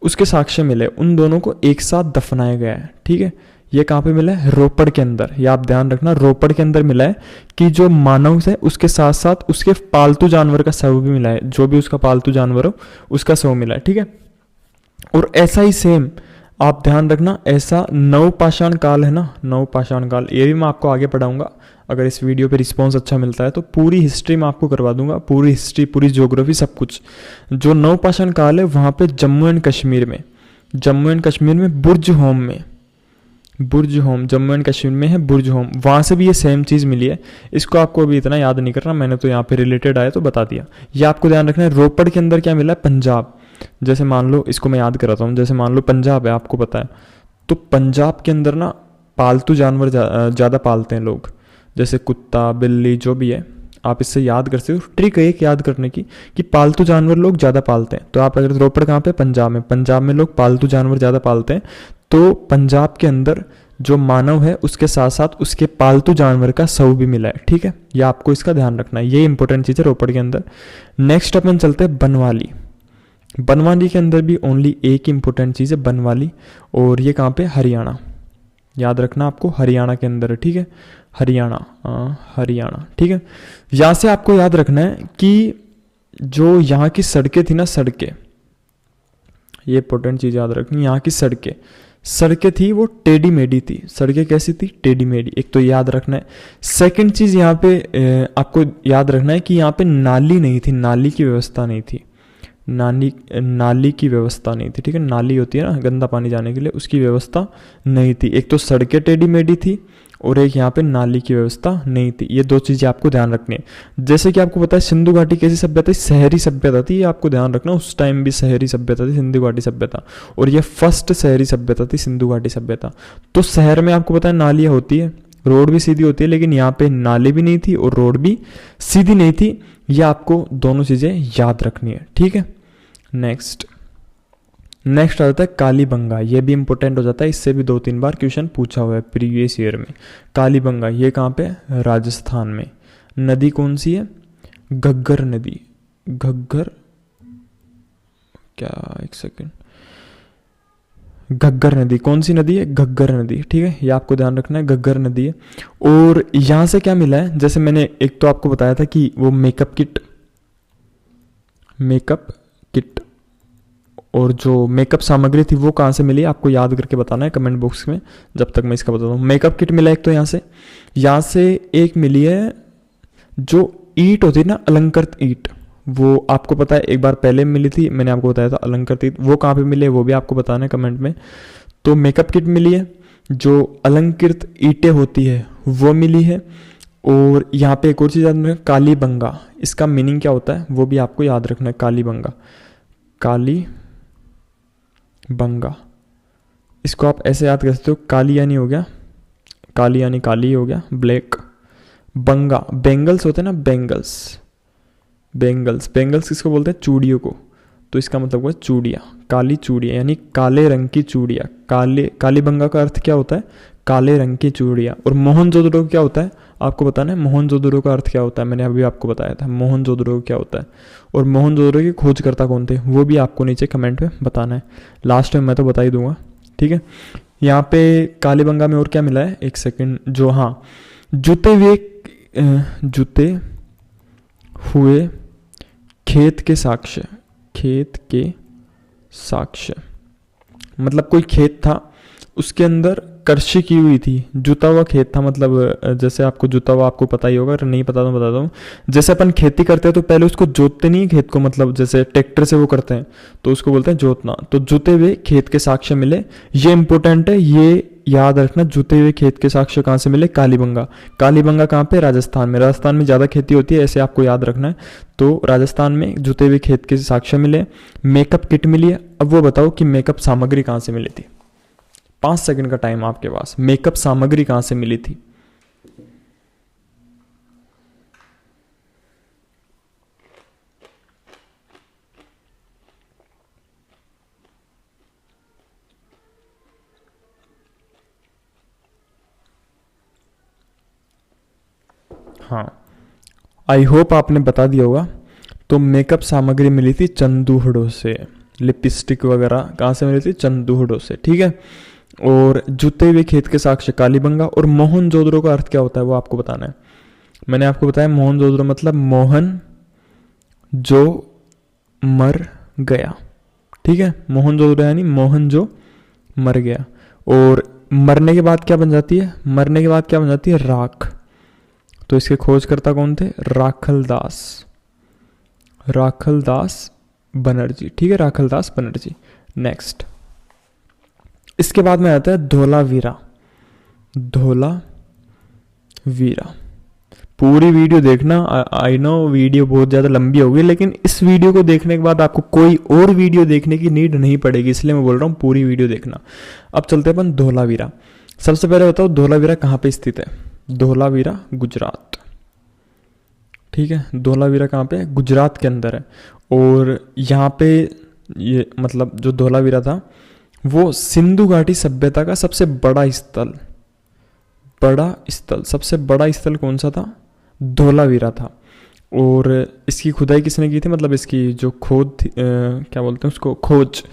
उसके साक्ष्य मिले, उन दोनों को एक साथ दफनाया गया है। ठीक है, ये कहाँ पे मिला है? रोपड़ के अंदर। ये आप ध्यान रखना, रोपड़ के अंदर मिला है कि जो मानव है उसके साथ साथ उसके पालतू जानवर का शव भी मिला है, जो भी उसका पालतू जानवर हो उसका शव मिला है। ठीक है, और ऐसा ही सेम आप ध्यान रखना, ऐसा नवपाषाण काल है ना, नवपाषाण काल, ये भी मैं आपको आगे पढ़ाऊंगा। अगर इस वीडियो पे रिस्पॉन्स अच्छा मिलता है तो पूरी हिस्ट्री मैं आपको करवा दूंगा, पूरी हिस्ट्री, पूरी ज्योग्राफी, सब कुछ। जो नवपाषाण काल है वहाँ पे जम्मू एंड कश्मीर में, जम्मू एंड कश्मीर में बुर्ज होम में, बुर्ज होम जम्मू एंड कश्मीर में है बुर्ज होम, वहाँ से भी ये सेम चीज़ मिली है। इसको आपको अभी इतना याद नहीं करना, मैंने तो यहाँ पे रिलेटेड आया तो बता दिया। ये आपको ध्यान रखना है। रोपड़ के अंदर क्या मिला है? पंजाब। जैसे मान लो, इसको मैं याद कराता हूँ, जैसे मान लो पंजाब है, आपको पता है, तो पंजाब के अंदर ना पालतू जानवर ज़्यादा पालते हैं लोग, जैसे कुत्ता, बिल्ली, जो भी है। आप इससे याद कर सकते हो, ट्रिक है एक याद करने की कि पालतू जानवर लोग ज़्यादा पालते हैं। तो आप अगर रोपड़ कहाँ पे? पंजाब में। पंजाब में लोग पालतू जानवर ज़्यादा पालते हैं, तो पंजाब के अंदर जो मानव है उसके साथ साथ उसके पालतू जानवर का शव भी मिला है। ठीक है, ये आपको इसका ध्यान रखना है, ये इंपॉर्टेंट चीज़ है रोपड़ के अंदर। नेक्स्ट अपन चलते हैं बनवाली। बनवाली के अंदर भी ओनली एक इंपॉर्टेंट चीज़ है, बनवाली, और ये कहाँ पे? हरियाणा। याद रखना आपको, हरियाणा के अंदर है। ठीक है, हरियाणा, हरियाणा। ठीक है, यहाँ से आपको याद रखना है कि जो यहाँ की सड़कें थी ना, सड़कें, ये इंपॉर्टेंट चीज़ याद रखनी, यहाँ की सड़कें, सड़कें थी वो टेढ़ी मेढ़ी थी। सड़कें कैसी थी? टेढ़ी मेढ़ी। एक तो याद रखना है। सेकंड चीज़ यहाँ पे आपको याद रखना है कि यहाँ पे नाली नहीं थी, नाली की व्यवस्था नहीं थी, नाली की व्यवस्था नहीं थी। ठीक है, नाली होती है ना गंदा पानी जाने के लिए, उसकी व्यवस्था नहीं थी। एक तो सड़कें टेढ़ी मेढ़ी थी और एक यहाँ पे नाली की व्यवस्था नहीं थी। ये दो चीज़ें आपको ध्यान रखनी है। जैसे कि आपको पता है सिंधु घाटी कैसी सभ्यता थी? शहरी सभ्यता थी, ये आपको ध्यान रखना। उस टाइम भी शहरी सभ्यता थी सिंधु घाटी सभ्यता, और ये फर्स्ट शहरी सभ्यता थी सिंधु घाटी सभ्यता। तो शहर में आपको पता है नालियाँ होती है, रोड भी सीधी होती है, लेकिन यहाँ पे नाली भी नहीं थी और रोड भी सीधी नहीं थी। ये आपको दोनों चीज़ें याद रखनी है। ठीक है, नेक्स्ट आ जाता है कालीबंगा। ये भी इंपॉर्टेंट हो जाता है, इससे भी 2-3 बार क्वेश्चन पूछा हुआ है प्रीवियस ईयर में। कालीबंगा ये कहाँ पे? राजस्थान में। नदी कौन सी है? घग्गर नदी। घग्गर, क्या, एक सेकेंड, घग्गर नदी। कौन सी नदी है? घग्गर नदी। ठीक है, ये आपको ध्यान रखना है, घग्गर नदी है। और यहाँ से क्या मिला है? जैसे मैंने एक तो आपको बताया था कि वो मेकअप किट और जो मेकअप सामग्री थी वो कहाँ से मिली, आपको याद करके बताना है कमेंट बॉक्स में, जब तक मैं इसका बताता हूँ। मेकअप किट मिला एक तो यहाँ से एक मिली है जो ईंट होती है ना, अलंकृत ईंट, वो आपको पता है एक बार पहले मिली थी, मैंने आपको बताया था अलंकृत ईंट, वो कहाँ पे मिली है वो भी आपको बताना है कमेंट में। तो मेकअप किट मिली है, जो अलंकृत ईंटें होती है वो मिली है। और यहाँ पे एक और चीज़ याद रखना, कालीबंगा, इसका मीनिंग क्या होता है वो भी आपको याद रखना है। कालीबंगा, कालीबंगा, इसको आप ऐसे याद कर सकते हो, काली यानी हो गया, काली यानी काली हो गया, ब्लैक, बंगा, बेंगल्स होते हैं ना, बेंगल्स किसको बोलते हैं? चूड़ियों को। तो इसका मतलब हुआ चूड़िया, काली चूड़िया यानी काले रंग की चूड़िया। कालीबंगा का अर्थ क्या होता है? काले रंग की चूड़िया। और मोहनजोदड़ो क्या होता है आपको बताना है। मोहनजोदड़ो का अर्थ क्या होता है, मैंने अभी आपको बताया था मोहनजोदड़ो क्या होता है। और मोहनजोदड़ो के खोजकर्ता कौन थे वो भी आपको नीचे कमेंट में बताना है। लास्ट में मैं तो बता ही दूंगा। ठीक है, यहाँ पे कालीबंगा में और क्या मिला है, एक सेकेंड, जो हाँ, जुते हुए खेत के साक्ष्य, मतलब कोई खेत था उसके अंदर कृषि की हुई थी, जुता हुआ खेत था। मतलब जैसे आपको जुता हुआ आपको पता ही होगा, अगर नहीं पता तो बताता हूँ। जैसे अपन खेती करते हैं तो पहले उसको जोतते नहीं खेत को, मतलब जैसे ट्रैक्टर से वो करते हैं तो उसको बोलते हैं जोतना। तो जुते हुए खेत के साक्ष्य मिले, ये इंपॉर्टेंट है, ये याद रखना। जुते हुए खेत के साक्ष्य कहाँ से मिले? कालीबंगा। कालीबंगा कहाँ पे? राजस्थान में। राजस्थान में ज़्यादा खेती होती है, ऐसे आपको याद रखना है। तो राजस्थान में जुते हुए खेत के साक्ष्य मिले। मेकअप किट मिली है। अब वो बताओ कि मेकअप सामग्री कहाँ से मिली थी? 5 सेकंड का टाइम आपके पास। मेकअप सामग्री कहाँ से मिली थी? हाँ, आई होप आपने बता दिया होगा। तो मेकअप सामग्री मिली थी चंदूहड़ों से। लिपस्टिक वगैरह कहाँ से मिली थी? चंदूहड़ों से, ठीक है। और जूते हुए खेत के साक्ष्य कालीबंगा। और मोहनजोदड़ो का अर्थ क्या होता है वो आपको बताना है। मैंने आपको बताया मोहनजोदड़ो मतलब मोहन जो मर गया, ठीक है। मोहनजोदड़ो यानी मोहन जो मर गया। और मरने के बाद क्या बन जाती है? मरने के बाद क्या बन जाती है? राख। तो इसके खोजकर्ता कौन थे? राखलदास बनर्जी, ठीक है, राखलदास बनर्जी। नेक्स्ट, इसके बाद में आता है धोलावीरा। पूरी वीडियो देखना। आई नो वीडियो बहुत ज़्यादा लंबी होगी, लेकिन इस वीडियो को देखने के बाद आपको कोई और वीडियो देखने की नीड नहीं पड़ेगी, इसलिए मैं बोल रहा हूँ पूरी वीडियो देखना। अब चलते हैं अपन धोलावीरा। सबसे पहले बताओ धोलावीरा कहाँ पे स्थित है? धोलावीरा गुजरात, ठीक है। धोलावीरा कहाँ पे? गुजरात के अंदर है। और यहाँ पे ये मतलब जो धोलावीरा था वो सिंधु घाटी सभ्यता का सबसे बड़ा स्थल सबसे बड़ा स्थल कौन सा था? धोलावीरा था। और इसकी खुदाई किसने की थी? मतलब इसकी जो खोज थी, क्या बोलते हैं उसको, खोज,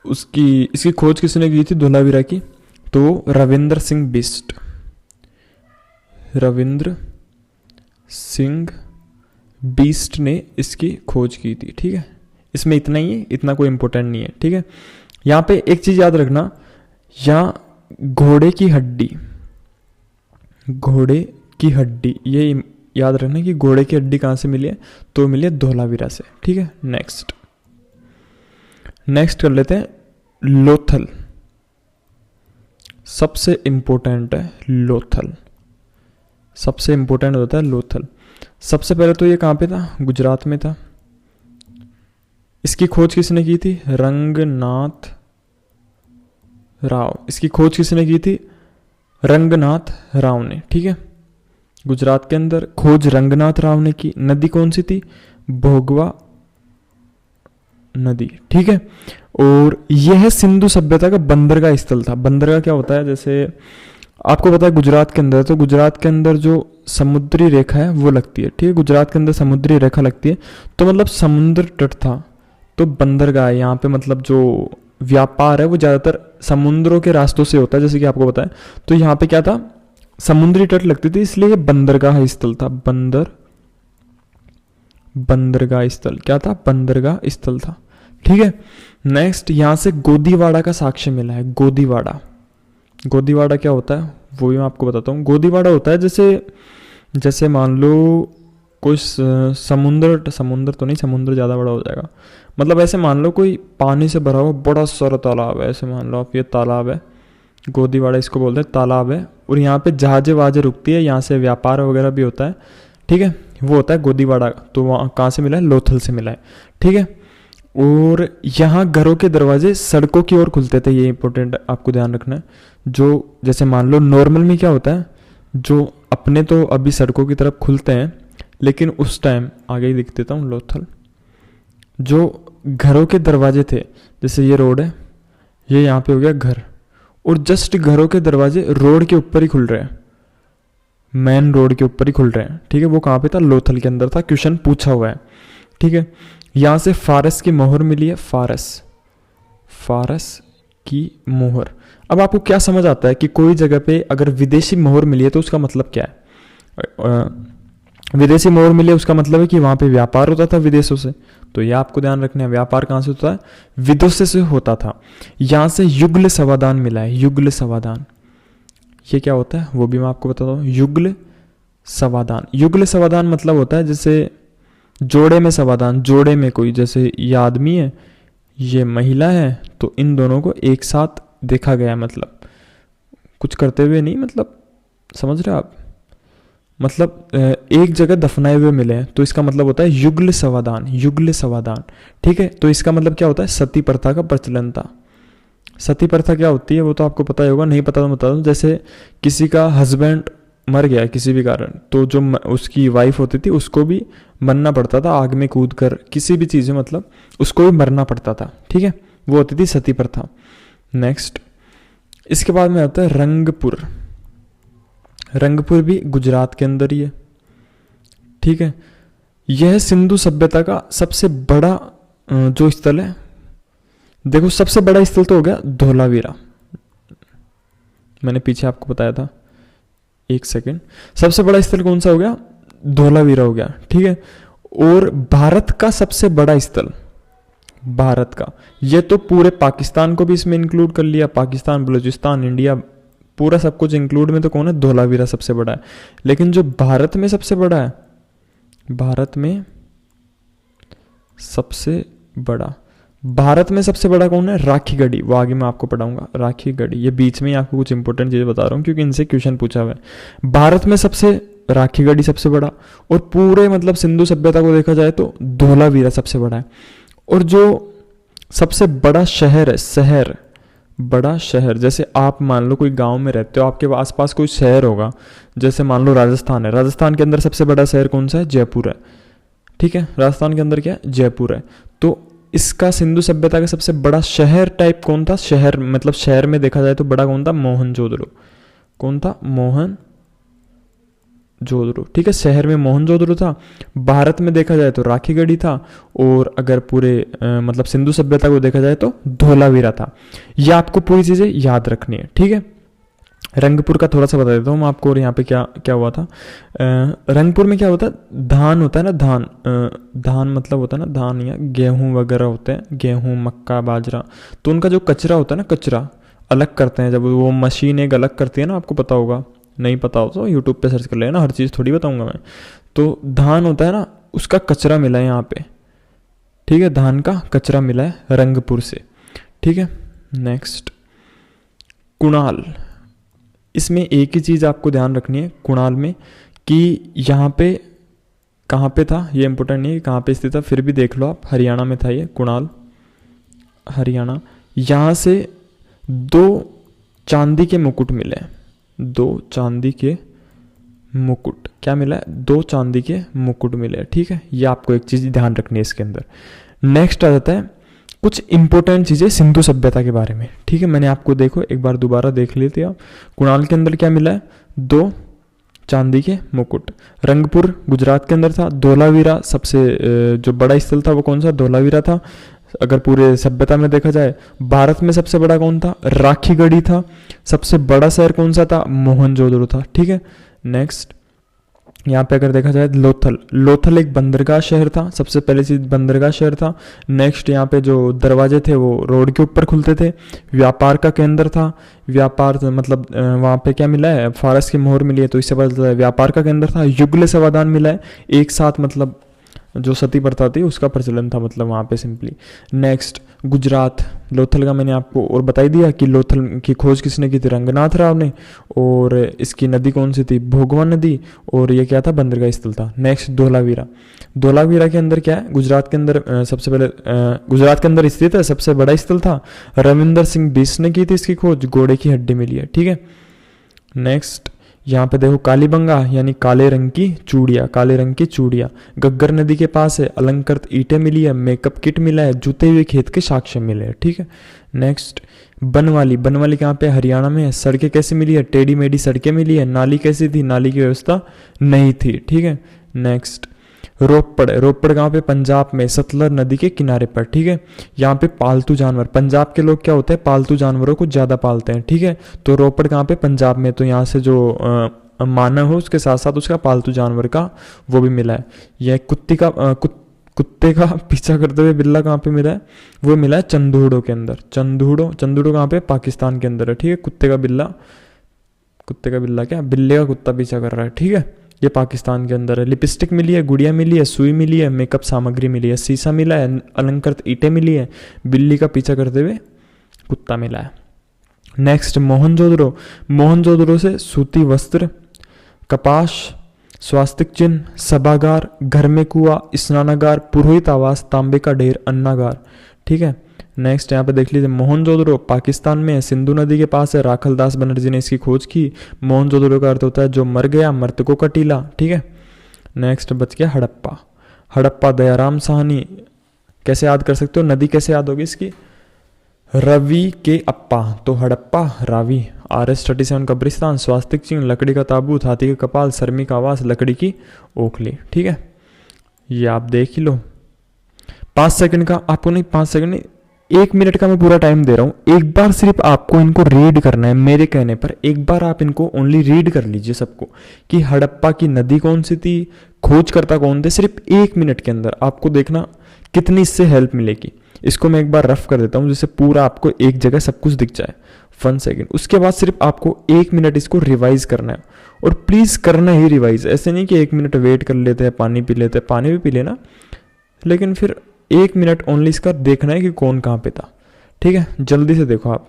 इसकी खोज किसने की थी धोलावीरा की? तो रविंद्र सिंह बिस्ट ने इसकी खोज की थी, ठीक है। इसमें इतना ही है, इतना कोई इंपॉर्टेंट नहीं है, ठीक है। यहाँ पे एक चीज याद रखना, यहाँ घोड़े की हड्डी, ये याद रखना कि घोड़े की हड्डी कहाँ से मिली है? तो मिली है धोलावीरा से, ठीक है। नेक्स्ट कर लेते हैं लोथल। सबसे इंपॉर्टेंट है लोथल, सबसे इंपॉर्टेंट होता है लोथल। सबसे पहले तो ये कहाँ पे था? गुजरात में था। इसकी खोज किसने की थी? रंगनाथ राव। इसकी खोज किसने की थी? रंगनाथ राव ने, ठीक है। गुजरात के अंदर खोज रंगनाथ राव ने की। नदी कौन सी थी? भोगवा नदी, ठीक है। और यह सिंधु सभ्यता का बंदरगाह स्थल था। बंदरगाह क्या होता है? जैसे आपको पता है गुजरात के अंदर, तो गुजरात के अंदर जो समुद्री रेखा है वो लगती है, ठीक है। गुजरात के अंदर समुद्री रेखा लगती है, तो मतलब समुद्र तट था, तो बंदरगाह है यहाँ पे। मतलब जो व्यापार है वो ज़्यादातर समुद्रों के रास्तों से होता है, जैसे कि आपको पता है। तो यहाँ पे क्या था? समुद्री तट लगती थी, इसलिए ये बंदरगाह स्थल था। बंदरगाह स्थल क्या था? बंदरगाह स्थल था, ठीक है। नेक्स्ट, यहाँ से गोदीवाड़ा का साक्ष्य मिला है। गोदीवाड़ा क्या होता है वो भी मैं आपको बताता हूँ। गोदीवाड़ा होता है जैसे मान लो कोई समुंदर तो नहीं, समुंदर ज़्यादा बड़ा हो जाएगा। मतलब ऐसे मान लो कोई पानी से भरा हुआ बड़ा सारा तालाब है। ऐसे मान लो आप, ये तालाब है, गोदीवाड़ा इसको बोलते हैं, तालाब है। और यहाँ पे जहाजें वाजें रुकती है, यहाँ से व्यापार वगैरह भी होता है, ठीक है। वो होता है गोदीवाड़ा। तो वहाँ कहाँ से मिला है? लोथल से मिला है, ठीक है। और यहाँ घरों के दरवाजे सड़कों की ओर खुलते थे। ये इंपॉर्टेंट आपको ध्यान रखना है। जो जैसे मान लो नॉर्मल में क्या होता है, जो अपने तो अभी सड़कों की तरफ खुलते हैं, लेकिन उस टाइम आगे ही लिख देता हूँ लोथल, जो घरों के दरवाजे थे, जैसे ये रोड है, ये यहाँ पे हो गया घर, और जस्ट घरों के दरवाजे रोड के ऊपर ही खुल रहे हैं, मेन रोड के ऊपर ही खुल रहे हैं, ठीक है। वो कहाँ पे था? लोथल के अंदर था। क्वेश्चन पूछा हुआ है, ठीक है। यहाँ से फारस की मोहर मिली है। फारस की मोहर। अब आपको क्या समझ आता है कि कोई जगह पे अगर विदेशी मोहर मिली है तो उसका मतलब क्या है? विदेशी मोहर मिली है उसका मतलब है कि वहाँ पे व्यापार होता था विदेशों से। तो ये आपको ध्यान रखना है, व्यापार कहाँ से होता है? विदेशों से होता था। यहाँ से युगल समाधान मिला है। युगल समाधान, ये क्या होता है वो भी मैं आपको बताता हूँ। युगल समाधान मतलब होता है जैसे जोड़े में समाधान, जोड़े में कोई, जैसे ये आदमी है, ये महिला है, तो इन दोनों को एक साथ देखा गया, मतलब कुछ करते हुए नहीं, मतलब समझ रहे आप? मतलब एक जगह दफनाए हुए मिले हैं, तो इसका मतलब होता है युगल समाधान, ठीक है। तो इसका मतलब क्या होता है? सती प्रथा का प्रचलन था। सती प्रथा क्या होती है वो तो आपको पता ही होगा, नहीं पता तो बता दूं। जैसे किसी का हस्बैंड मर गया किसी भी कारण, तो जो उसकी वाइफ होती थी उसको भी मरना पड़ता था, आग में कूद कर, किसी भी चीज़ में, मतलब उसको भी मरना पड़ता था, ठीक है। वो होती थी सती प्रथा। नेक्स्ट, इसके बाद में आता है रंगपुर भी गुजरात के अंदर ही है, ठीक है। यह सिंधु सभ्यता का सबसे बड़ा जो स्थल है देखो सबसे बड़ा स्थल तो हो गया धोलावीरा, मैंने पीछे आपको बताया था, एक सेकेंड, सबसे बड़ा स्थल कौन सा हो गया, धोलावीरा हो गया, ठीक है। और भारत का सबसे बड़ा स्थल, भारत का, ये तो पूरे पाकिस्तान को भी इसमें इंक्लूड कर लिया, पाकिस्तान, बलूचिस्तान, इंडिया, पूरा सब कुछ इंक्लूड में तो कौन है, धोलावीरा सबसे बड़ा है। लेकिन जो भारत में सबसे बड़ा है, भारत में सबसे बड़ा, भारत में सबसे बड़ा कौन है, राखीगढ़ी, वो आगे मैं आपको पढ़ाऊंगा, राखीगढ़ी, ये बीच में ही आपको कुछ इंपॉर्टेंट चीजें बता रहा हूँ क्योंकि इनसे क्वेश्चन पूछा हुआ है। भारत में सबसे राखीगढ़ी सबसे बड़ा, और पूरे मतलब सिंधु सभ्यता को देखा जाए तो धोलावीरा सबसे बड़ा है। और जो सबसे बड़ा शहर है, शहर, बड़ा शहर, जैसे आप मान लो कोई गांव में रहते हो, आपके आसपास कोई शहर होगा, जैसे मान लो राजस्थान है, राजस्थान के अंदर सबसे बड़ा शहर कौन सा है, जयपुर है, ठीक है, राजस्थान के अंदर क्या है, जयपुर है। तो इसका सिंधु सभ्यता का सबसे बड़ा शहर टाइप कौन था, शहर मतलब शहर में देखा जाए तो बड़ा कौन था, मोहनजोदड़ो, कौन था, मोहनजोदड़ो, ठीक है, शहर में मोहनजोदड़ो था। भारत में देखा जाए तो राखीगढ़ी था, और अगर पूरे मतलब सिंधु सभ्यता को देखा जाए तो धोलावीरा था। ये आपको पूरी चीजें याद रखनी है, ठीक है। रंगपुर का थोड़ा सा बता देता हूँ मैं आपको, और यहाँ पे क्या क्या हुआ था। रंगपुर में क्या होता है, धान होता है ना, धान, धान मतलब होता है ना, धान या गेहूं वगैरह होते हैं, गेहूं, मक्का, बाजरा, तो उनका जो कचरा होता है ना, कचरा अलग करते हैं, जब वो मशीन एक अलग करती है ना, आपको पता होगा, नहीं पता हो तो यूट्यूब पे सर्च कर लेना, हर चीज़ थोड़ी बताऊंगा मैं। तो धान होता है ना, उसका कचरा मिला है यहाँ पे, ठीक है, धान का कचरा मिला है रंगपुर से, ठीक है। नेक्स्ट कुणाल, इसमें एक ही चीज़ आपको ध्यान रखनी है कुणाल में, कि यहाँ पे कहाँ पे था, ये इंपॉर्टेंट नहीं है कहाँ पे स्थित था, फिर भी देख लो आप, हरियाणा में था ये कुणाल, हरियाणा। यहाँ से 2 चांदी के मुकुट मिले हैं, 2 चांदी के मुकुट, क्या मिला है, 2 चांदी के मुकुट मिले हैं, ठीक है। ये आपको एक चीज़ ध्यान रखनी है इसके अंदर। नेक्स्ट आ जाता है कुछ इंपॉर्टेंट चीज़ें सिंधु सभ्यता के बारे में, ठीक है। मैंने आपको देखो एक बार दोबारा देख लेते आप, कुणाल के अंदर क्या मिला है, 2 चांदी के मुकुट। रंगपुर गुजरात के अंदर था। धोलावीरा सबसे जो बड़ा स्थल था वो कौन सा, धोलावीरा था। अगर पूरे सभ्यता में देखा जाए, भारत में सबसे बड़ा कौन था, राखीगढ़ी था। सबसे बड़ा शहर कौन सा था, मोहनजोदड़ो था, ठीक है। नेक्स्ट यहाँ पे अगर देखा जाए लोथल, लोथल एक बंदरगाह शहर था, सबसे पहले चीज बंदरगाह शहर था। नेक्स्ट यहाँ पे जो दरवाजे थे वो रोड के ऊपर खुलते थे। व्यापार का केंद्र था, व्यापार मतलब वहाँ पे क्या मिला है, फारस की मोहर मिली है, तो इससे पता चलता है व्यापार का केंद्र था। युगल समाधान मिला है, एक साथ मतलब जो सती प्रथा थी उसका प्रचलन था, मतलब वहाँ पे सिंपली। नेक्स्ट गुजरात, लोथल का मैंने आपको और बता ही दिया कि लोथल की खोज किसने की थी, रंगनाथ राव ने। और इसकी नदी कौन सी थी, भोगवा नदी। और ये क्या था, बंदरगाह स्थल था। नेक्स्ट धोलावीरा, धोलावीरा के अंदर क्या है, गुजरात के अंदर सबसे पहले गुजरात के अंदर स्थित है, सबसे बड़ा स्थल था। रविंदर सिंह बिष्ट ने की थी इसकी खोज, घोड़े की हड्डी मिली है, ठीक है। नेक्स्ट यहाँ पे देखो कालीबंगा यानी काले रंग की चूड़िया, काले रंग की चूड़िया गग्गर नदी के पास है। अलंकृत ईंटें मिली है, मेकअप किट मिला है, जुते हुए खेत के साक्ष्य मिले हैं, ठीक है। नेक्स्ट बनवाली, बनवाली कहाँ पे, हरियाणा में है। सड़कें कैसी मिली है, टेढ़ी मेढ़ी सड़कें मिली है। नाली कैसी थी, नाली की व्यवस्था नहीं थी, ठीक है। नेक्स्ट रोपड़, रोपड़ कहाँ पे, पंजाब में, सतलज नदी के किनारे पर, ठीक है। यहाँ पे पालतू जानवर, पंजाब के लोग क्या होते हैं, पालतू जानवरों को ज़्यादा पालते हैं, ठीक है। तो रोपड़ कहाँ पे, पंजाब में। तो यहाँ से जो मानव हो उसके साथ साथ उसका पालतू जानवर का वो भी मिला है। यह कुत्ते का पीछा करते हुए बिल्ला कहाँ पे मिला है, वो मिला है चंदूड़ो के अंदर। चंदूड़ो कहाँ पे, पाकिस्तान के अंदर है, ठीक है। कुत्ते का बिल्ला क्या, बिल्ले का कुत्ता पीछा कर रहा है, ठीक है। ये पाकिस्तान के अंदर है। लिपस्टिक मिली है, गुड़िया मिली है, सुई मिली है, मेकअप सामग्री मिली है, शीशा मिला है, अलंकृत ईंटें मिली है, बिल्ली का पीछा करते हुए कुत्ता मिला है। नेक्स्ट मोहनजोदड़ो, मोहनजोदड़ो से सूती वस्त्र, कपास, स्वास्तिक चिन्ह, सभागार, घर में कुआं, स्नानागार, पुरोहित आवास, तांबे का ढेर, अन्नागार, ठीक है। नेक्स्ट यहाँ पे देख लीजिए मोहनजोदड़ो पाकिस्तान में है, सिंधु नदी के पास है। राखलदास बनर्जी ने इसकी खोज की। मोहनजोदड़ो का अर्थ होता है जो मर गया, मृतकों का टीला, ठीक है। नेक्स्ट बच गया हड़प्पा, हड़प्पा दयाराम साहनी, कैसे याद कर सकते हो, नदी कैसे याद होगी इसकी, रवि के अप्पा, तो हड़प्पा रावी। RS-37 कब्रिस्तान, स्वास्तिक चिन्ह, लकड़ी का ताबूत, हाथी का कपाल, श्रमिक आवास, लकड़ी की ओखली, ठीक है। ये आप देख ही लो। 5 सेकंड का आपको नहीं, 5 सेकंड नहीं, 1 मिनट का मैं पूरा टाइम दे रहा हूँ, एक बार सिर्फ आपको इनको रीड करना है मेरे कहने पर। एक बार आप इनको ओनली रीड कर लीजिए सबको, कि हड़प्पा की नदी कौन सी थी, खोजकर्ता कौन थे, सिर्फ 1 मिनट के अंदर। आपको देखना कितनी इससे हेल्प मिलेगी। इसको मैं एक बार रफ कर देता हूँ, जिससे पूरा आपको एक जगह सब कुछ दिख जाए। 1 सेकेंड। उसके बाद सिर्फ आपको 1 मिनट इसको रिवाइज करना है, और प्लीज़ करना ही रिवाइज। ऐसे नहीं कि 1 मिनट वेट कर लेते हैं, पानी पी लेते हैं, पानी भी पी लेना, लेकिन फिर 1 मिनट ओनली इसका देखना है कि कौन कहाँ पे था। ठीक है, जल्दी से देखो आप।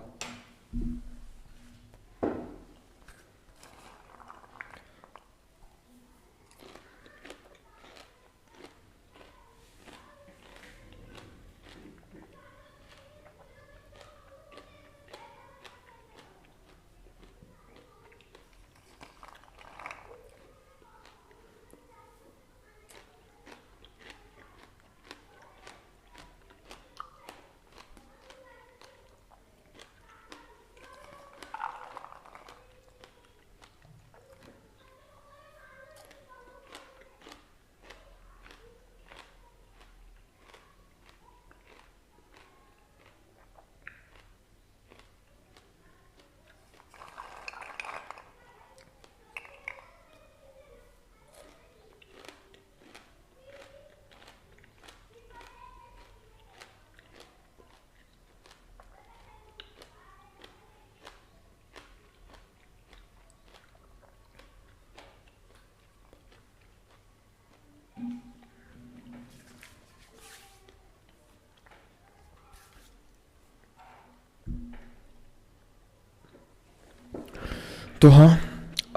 तो हाँ,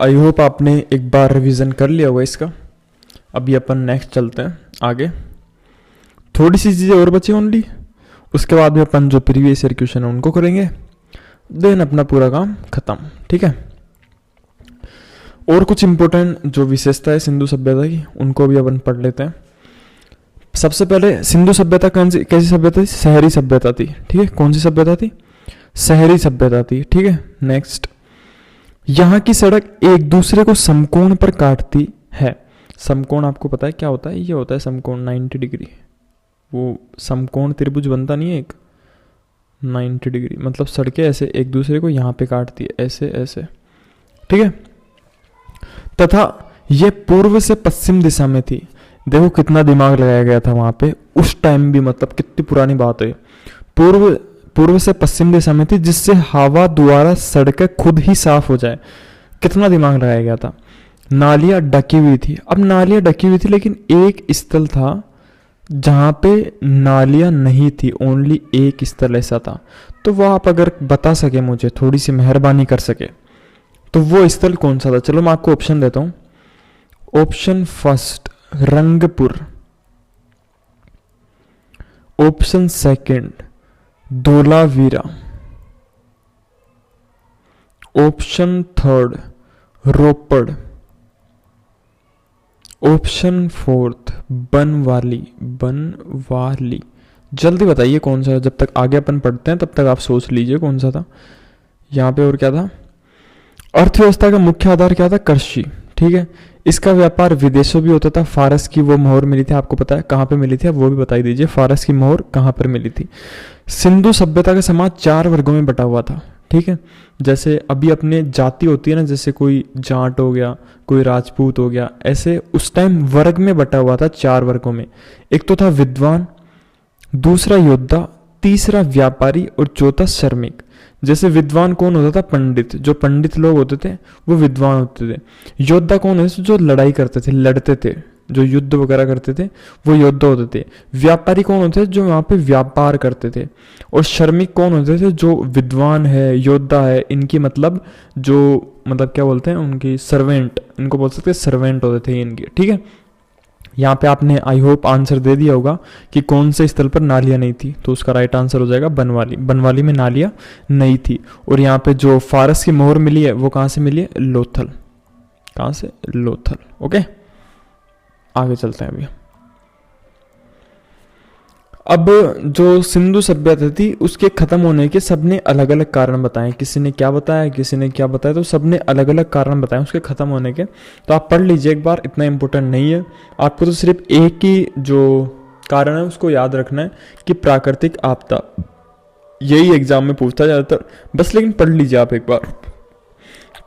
आई होप आपने एक बार रिवीजन कर लिया होगा इसका। अभी अपन नेक्स्ट चलते हैं आगे। थोड़ी सी चीज़ें और बची ओनली, उसके बाद में अपन जो प्रीवियस ईयर क्वेश्चन है उनको करेंगे, देन अपना पूरा काम खत्म। ठीक है, और कुछ इंपॉर्टेंट जो विशेषता है सिंधु सभ्यता की, उनको भी अपन पढ़ लेते हैं। सबसे पहले सिंधु सभ्यता कैसी सभ्यता थी? शहरी सभ्यता थी। ठीक है, कौन सी सभ्यता थी? शहरी सभ्यता थी। ठीक है, नेक्स्ट, यहाँ की सड़क एक दूसरे को समकोण पर काटती है। समकोण आपको पता है क्या होता है? ये होता है समकोण 90 डिग्री। वो समकोण त्रिभुज बनता नहीं है एक 90 डिग्री, मतलब सड़कें ऐसे एक दूसरे को यहाँ पे काटती है, ऐसे ऐसे। ठीक है, तथा ये पूर्व से पश्चिम दिशा में थी। देखो कितना दिमाग लगाया गया था वहां पे उस टाइम भी, मतलब कितनी पुरानी बात है। पूर्व से पश्चिम दिशा में थी, जिससे हवा द्वारा सड़कें खुद ही साफ हो जाए। कितना दिमाग लगाया गया था। नालियां ढकी हुई थी। अब नालियां ढकी हुई थी, लेकिन एक स्थल था जहां पे नालियां नहीं थी, ओनली एक स्थल ऐसा था। तो वो आप अगर बता सके मुझे, थोड़ी सी मेहरबानी कर सके, तो वो स्थल कौन सा था? चलो मैं आपको ऑप्शन देता हूं। Option first Rangpur, option second Dholavira, option third Ropar, option fourth Banawali. जल्दी बताइए कौन सा है। जब तक आगे अपन पढ़ते हैं तब तक आप सोच लीजिए कौन सा था यहाँ पे। और क्या था? अर्थव्यवस्था का मुख्य आधार क्या था? कृषि। ठीक है, इसका व्यापार विदेशों भी होता था। फारस की वो मोहर मिली थी, आपको पता है कहाँ पे मिली थी? अब वो भी बता दीजिए, फारस की मोहर कहाँ पर मिली थी। सिंधु सभ्यता का समाज 4 वर्गों में बटा हुआ था। ठीक है, जैसे अभी अपने जाति होती है ना, जैसे कोई जाट हो गया, कोई राजपूत हो गया, ऐसे उस टाइम वर्ग में बटा हुआ था 4 वर्गों में। एक तो था विद्वान, दूसरा योद्धा, तीसरा व्यापारी और चौथा श्रमिक। जैसे विद्वान कौन होता था? पंडित। जो पंडित लोग होते थे वो विद्वान होते थे। योद्धा कौन होते थे? जो लड़ाई करते थे, लड़ते थे, जो युद्ध वगैरह करते थे, वो योद्धा होते थे। व्यापारी कौन होते थे? जो वहाँ पे व्यापार करते थे। और श्रमिक कौन होते थे? जो विद्वान है, योद्धा है, इनकी मतलब क्या बोलते हैं, उनकी सर्वेंट, इनको बोल सकते हैं सर्वेंट होते थे इनके। ठीक है, यहाँ पे आपने आई होप आंसर दे दिया होगा कि कौन से स्थल पर नालियाँ नहीं थी, तो उसका राइट आंसर हो जाएगा बनवाली। बनवाली में नालियाँ नहीं थी। और यहाँ पे जो फारस की मोहर मिली है वो कहाँ से मिली है? लोथल। कहाँ से? लोथल। ओके, आगे चलते हैं अभी। अब जो सिंधु सभ्यता थी उसके खत्म होने के सबने अलग अलग कारण बताए। किसी ने क्या बताया, किसी ने क्या बताया, तो सबने अलग अलग कारण बताए उसके खत्म होने के। तो आप पढ़ लीजिए एक बार, इतना इंपॉर्टेंट नहीं है। आपको तो सिर्फ एक ही जो कारण है उसको याद रखना है कि प्राकृतिक आपदा। यही एग्जाम में पूछता है ज़्यादातर बस, लेकिन पढ़ लीजिए आप एक बार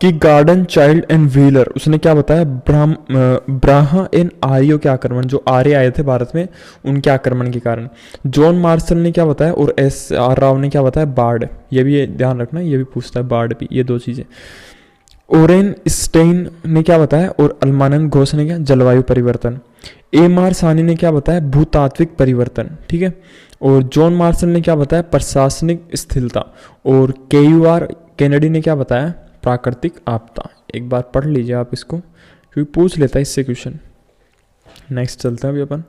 कि गार्डन चाइल्ड एंड व्हीलर उसने क्या बताया, ब्राहा एंड आर्यों के आक्रमण, जो आर्य आए थे भारत में उनके आक्रमण के कारण। जॉन मार्शल ने क्या बताया और एस आर राव ने क्या बताया, बाढ़। ये भी ध्यान रखना, ये भी पूछता है बाढ़ भी, ये दो चीज़ें। ओरेन स्टेइन ने क्या बताया और अलमानंद घोष ने क्या, जलवायु परिवर्तन। एम आर सानी ने क्या बताया, भूतात्विक परिवर्तन, ठीक है। और जॉन मार्शल ने क्या बताया, प्रशासनिक स्थिरता। और के यू आर कैनेडी ने क्या बताया, प्राकृतिक आपदा। एक बार पढ़ लीजिए आप इसको, क्योंकि पूछ लेता है इससे क्वेश्चन। नेक्स्ट चलते हैं अभी अपन।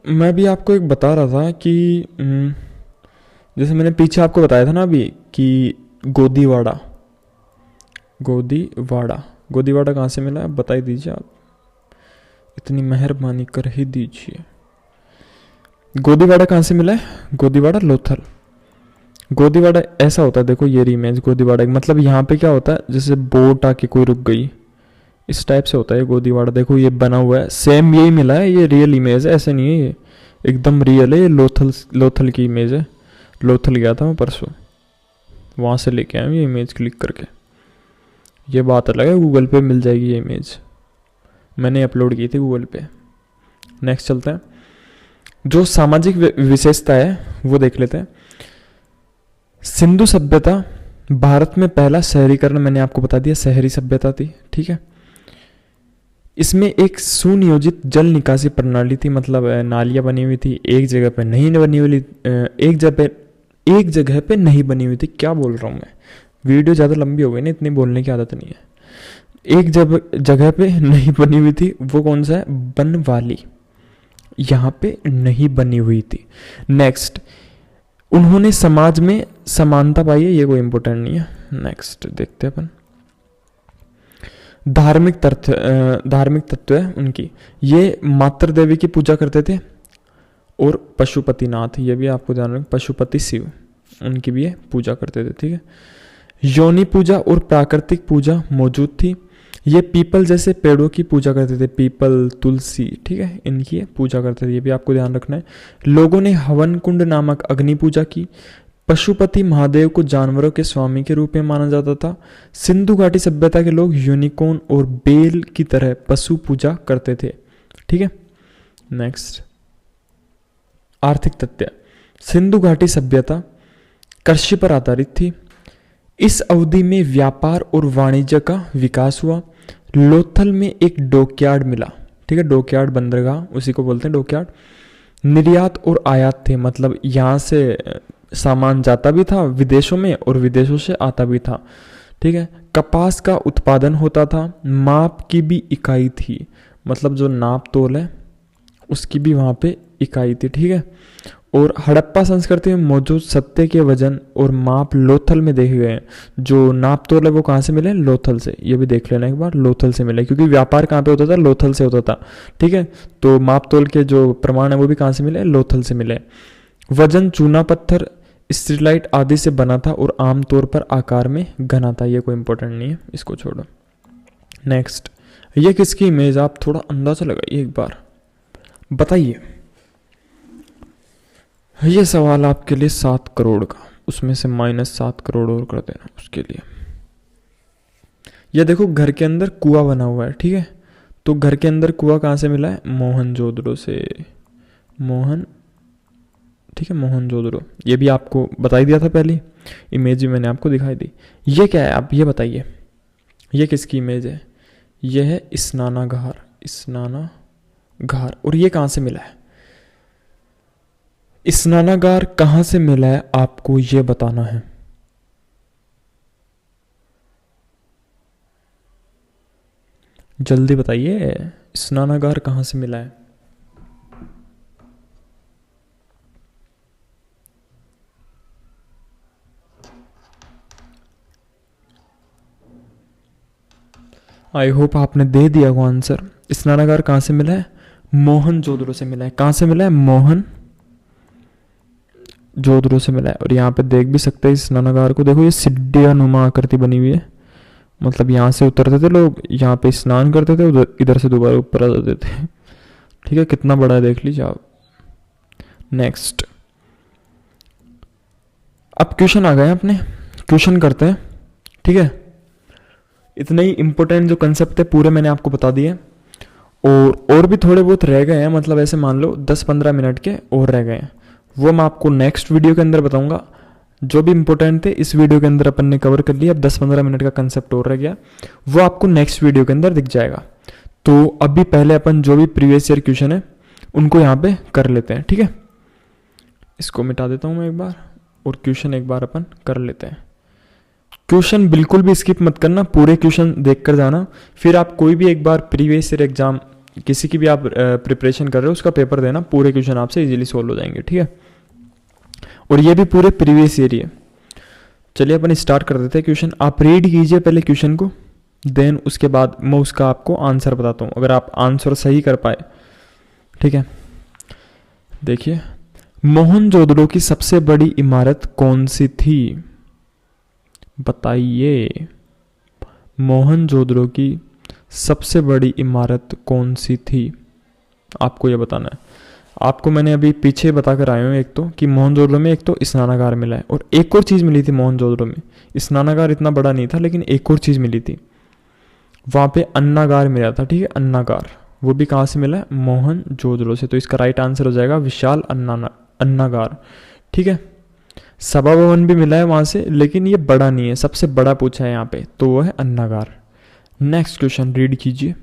मैं भी आपको एक बता रहा था कि जैसे मैंने पीछे आपको बताया था ना अभी कि गोदीवाड़ा कहाँ से मिला है, बता ही दीजिए आप, इतनी मेहरबानी कर ही दीजिए। गोदीवाड़ा कहाँ से मिला है, गोदीवाड़ा लोथल। गोदीवाड़ा ऐसा होता है, देखो ये इमेज गोदीवाड़ा, मतलब यहाँ पे क्या होता है, जैसे बोट आके कोई रुक गई, इस टाइप से होता है गोदीवाड़ा। देखो ये बना हुआ है, सेम यही मिला है, ये रियल इमेज है, ऐसे नहीं है, ये एकदम रियल है। ये लोथल की इमेज है। लोथल गया था मैं परसों, वहाँ से लेके आया ये इमेज क्लिक करके। ये बात अलग है, गूगल पे मिल जाएगी ये इमेज, मैंने अपलोड की थी गूगल पे। नेक्स्ट चलते हैं, जो सामाजिक विशेषता है वो देख लेते हैं। सिंधु सभ्यता भारत में पहला शहरीकरण, मैंने आपको बता दिया, शहरी सभ्यता थी, ठीक है। इसमें एक सुनियोजित जल निकासी प्रणाली थी, मतलब नालियाँ बनी हुई थी, एक जगह पे नहीं बनी हुई, एक जगह पे नहीं बनी हुई थी। क्या बोल रहा हूँ मैं, वीडियो ज़्यादा लंबी हो गई ना, इतनी बोलने की आदत नहीं है। एक जगह पे नहीं बनी हुई थी, वो कौन सा है, बनवाली, यहाँ पे नहीं बनी हुई थी। नेक्स्ट, उन्होंने समाज में समानता पाई है, ये कोई इंपॉर्टेंट नहीं है। नेक्स्ट देखते हैं अपन। धार्मिक तत्व है उनकी, ये मातृ देवी की पूजा करते थे। और पशुपतिनाथ, ये भी आपको ध्यान रखना, पशुपति शिव, उनकी भी ये पूजा करते थे, ठीक है। योनि पूजा और प्राकृतिक पूजा मौजूद थी। ये पीपल जैसे पेड़ों की पूजा करते थे, पीपल, तुलसी, ठीक है, इनकी पूजा करते थे, ये भी आपको ध्यान रखना है। लोगों ने हवन कुंड नामक अग्नि पूजा की। पशुपति महादेव को जानवरों के स्वामी के रूप में माना जाता था। सिंधु घाटी सभ्यता के लोग यूनिकॉर्न और बेल की तरह पशु पूजा करते थे, ठीक है। नेक्स्ट, आर्थिक तथ्य। सिंधु घाटी सभ्यता कृषि पर आधारित थी। इस अवधि में व्यापार और वाणिज्य का विकास हुआ। लोथल में एक डॉकयार्ड मिला, ठीक है, डॉकयार्ड बंदरगाह, उसी को बोलते हैं डॉकयार्ड। निर्यात और आयात थे, मतलब यहाँ से सामान जाता भी था विदेशों में और विदेशों से आता भी था, ठीक है। कपास का उत्पादन होता था। माप की भी इकाई थी, मतलब जो नाप तोल है उसकी भी वहाँ पे इकाई थी, ठीक है। और हड़प्पा संस्कृति में मौजूद सत्ते के वजन और माप लोथल में देखे गए हैं। जो नाप तोल है वो कहाँ से मिले, लोथल से, ये भी देख लेना एक बार, लोथल से मिले, क्योंकि व्यापार कहाँ पे होता था, लोथल से होता था, ठीक है। तो माप तोल के जो प्रमाण है वो भी कहाँ से मिले, लोथल से मिले। वजन चूना पत्थर, स्ट्रीलाइट आदि से बना था और आमतौर पर आकार में घना था। ये कोई इंपॉर्टेंट नहीं है, इसको छोड़ो। नेक्स्ट, ये किसकी इमेज, आप थोड़ा अंदाजा लगाइए एक बार, बताइए। ये सवाल आपके लिए 7 करोड़ का, उसमें से -7 करोड़ और कर देना उसके लिए। ये देखो घर के अंदर कुआं बना हुआ है, ठीक है। तो घर के अंदर कुआं कहाँ से मिला है, मोहनजोदड़ो से, ठीक है, मोहनजोदड़ो। ये भी आपको बता ही दिया था पहले, इमेज भी मैंने आपको दिखाई दी। ये क्या है, आप ये बताइए, ये किसकी इमेज है, ये है स्नानागार, और ये कहाँ से मिला है, स्नानागार कहाँ से मिला है, आपको ये बताना है। जल्दी बताइए, स्नानागार कहाँ से मिला है। आई होप आपने दे दिया वो आंसर। स्नानागार कहाँ से मिला है, मोहनजोदड़ो से मिला है। कहाँ से मिला है, मोहनजोदड़ो से मिला है। और यहाँ पे देख भी सकते हैं स्नानागार को, देखो ये सिड्डिया नुमा आकृति बनी हुई है, मतलब यहाँ से उतरते थे लोग, यहाँ पे स्नान करते थे, उधर इधर से दोबारा ऊपर आ जाते थे, ठीक है। कितना बड़ा है देख लीजिए आप। नेक्स्ट, अब क्वेश्चन आ गए अपने, क्वेश्चन करते हैं, ठीक है। इतने ही इंपॉर्टेंट जो कंसेप्ट है पूरे मैंने आपको बता दिए, और भी थोड़े बहुत रह गए हैं, मतलब ऐसे मान लो 10-15 मिनट के और रह गए हैं, वो मैं आपको नेक्स्ट वीडियो के अंदर बताऊंगा। जो भी इंपॉर्टेंट थे इस वीडियो के अंदर अपन ने कवर कर लिया, अब 10-15 मिनट का कंसेप्ट और रह गया, वो आपको नेक्स्ट वीडियो के अंदर दिख जाएगा। तो अभी पहले अपन जो भी प्रीवियस ईयर क्वेश्चन है उनको यहाँ पे कर लेते हैं, ठीक है। इसको मिटा देता हूँ मैं एक बार, और क्वेश्चन एक बार अपन कर लेते हैं। क्वेश्चन बिल्कुल भी स्किप मत करना, पूरे क्वेश्चन देख कर जाना, फिर आप कोई भी एक बार प्रीवियस ईयर एग्जाम किसी की भी आप प्रिपरेशन कर रहे हो उसका पेपर देना, पूरे क्वेश्चन आपसे इजीली सोल्व हो जाएंगे, ठीक है। और ये भी पूरे प्रीवियस ईयर ही है। चलिए अपन स्टार्ट कर देते हैं क्वेश्चन। आप रीड कीजिए पहले क्वेश्चन को, देन उसके बाद मैं उसका आपको आंसर बताता हूँ, अगर आप आंसर सही कर पाए, ठीक है। देखिए, मोहनजोदड़ो की सबसे बड़ी इमारत कौन सी थी, बताइए। मोहनजोदड़ो की सबसे बड़ी इमारत कौन सी थी, आपको ये बताना है। आपको मैंने अभी पीछे बता कर आया हूँ एक तो कि मोहनजोदड़ो में एक तो स्नानागार मिला है, और एक और चीज़ मिली थी मोहनजोदड़ो में। स्नानागार इतना बड़ा नहीं था, लेकिन एक और चीज़ मिली थी वहाँ पे, अन्नागार मिला था, ठीक है। अन्नागार वो भी कहाँ से मिला है, मोहनजोदड़ो से। तो इसका राइट आंसर हो जाएगा विशाल अन्नागार, ठीक है। सभा भवन भी मिला है वहाँ से, लेकिन ये बड़ा नहीं है, सबसे बड़ा पूछा है यहाँ पे, तो वो है अन्नागार। नेक्स्ट क्वेश्चन रीड कीजिए।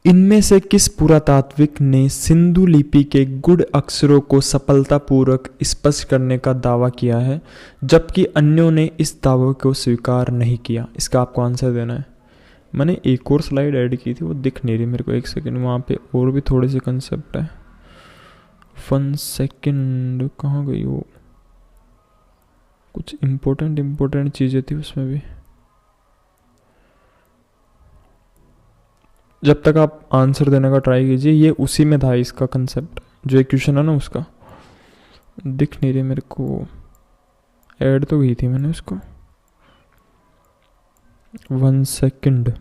इनमें से किस पुरातात्विक ने सिंधु लिपि के गुड़ अक्षरों को सफलतापूर्वक स्पष्ट करने का दावा किया है, जबकि अन्यों ने इस दावे को स्वीकार नहीं किया। इसका आपको आंसर देना है। मैंने एक और स्लाइड ऐड की थी, वो दिख नहीं रही मेरे को, एक सेकंड, वहाँ पे और भी थोड़े से कंसेप्ट है। 1 सेकंड, कहाँ गई वो, कुछ इम्पोर्टेंट चीज़ें थी उसमें भी। जब तक आप आंसर देने का ट्राई कीजिए, ये उसी में था इसका कंसेप्ट, जो एक क्वेश्चन है ना उसका, दिख नहीं रही मेरे को, ऐड तो की थी मैंने उसको। 1 सेकंड,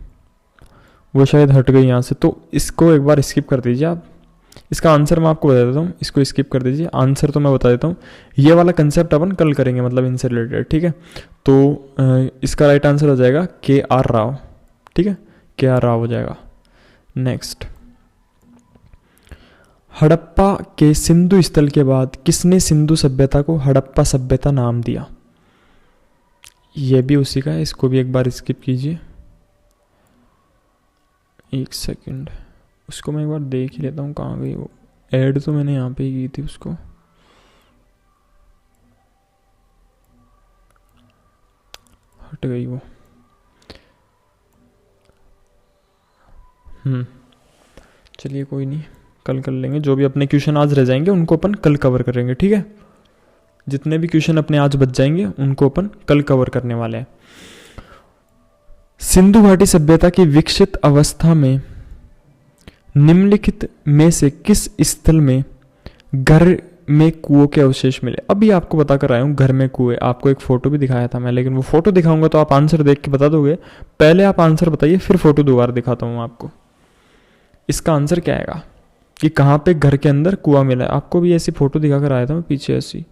वो शायद हट गई यहाँ से, तो इसको एक बार स्किप कर दीजिए आप। इसका आंसर मैं आपको बता देता हूँ, इसको स्किप कर दीजिए, आंसर तो मैं बता देता हूँ। ये वाला कंसेप्ट अपन कल करेंगे, मतलब इनसे रिलेटेड, ठीक है। तो इसका राइट आंसर हो जाएगा KR राव, ठीक है, KR राव हो जाएगा। नेक्स्ट, हड़प्पा के सिंधु स्थल के बाद किसने सिंधु सभ्यता को हड़प्पा सभ्यता नाम दिया, ये भी उसी का है, इसको भी एक बार स्किप कीजिए। 1 सेकंड, उसको मैं एक बार देख ही लेता हूँ, कहाँ गई वो, ऐड तो मैंने यहाँ पे ही की थी उसको। हट गई वो। चलिए कोई नहीं, कल कर लेंगे। जो भी अपने क्वेश्चन आज रह जाएंगे उनको अपन कल कवर करेंगे, ठीक है। जितने भी क्वेश्चन अपने आज बच जाएंगे उनको अपन कल कवर करने वाले हैं। सिंधु घाटी सभ्यता की विकसित अवस्था में निम्नलिखित में से किस स्थल में घर में कुओं के अवशेष मिले। अभी आपको बता कर आया हूँ, घर में कुएं। आपको एक फोटो भी दिखाया था मैं, लेकिन वो फोटो दिखाऊंगा तो आप आंसर देख के बता दोगे। पहले आप आंसर बताइए, फिर फोटो दोबारा दिखाता हूँ आपको। इसका आंसर क्या आएगा कि कहाँ पे घर के अंदर कुआं मिला है। आपको भी ऐसी फोटो दिखा कर आया था मैं पीछे, ऐसी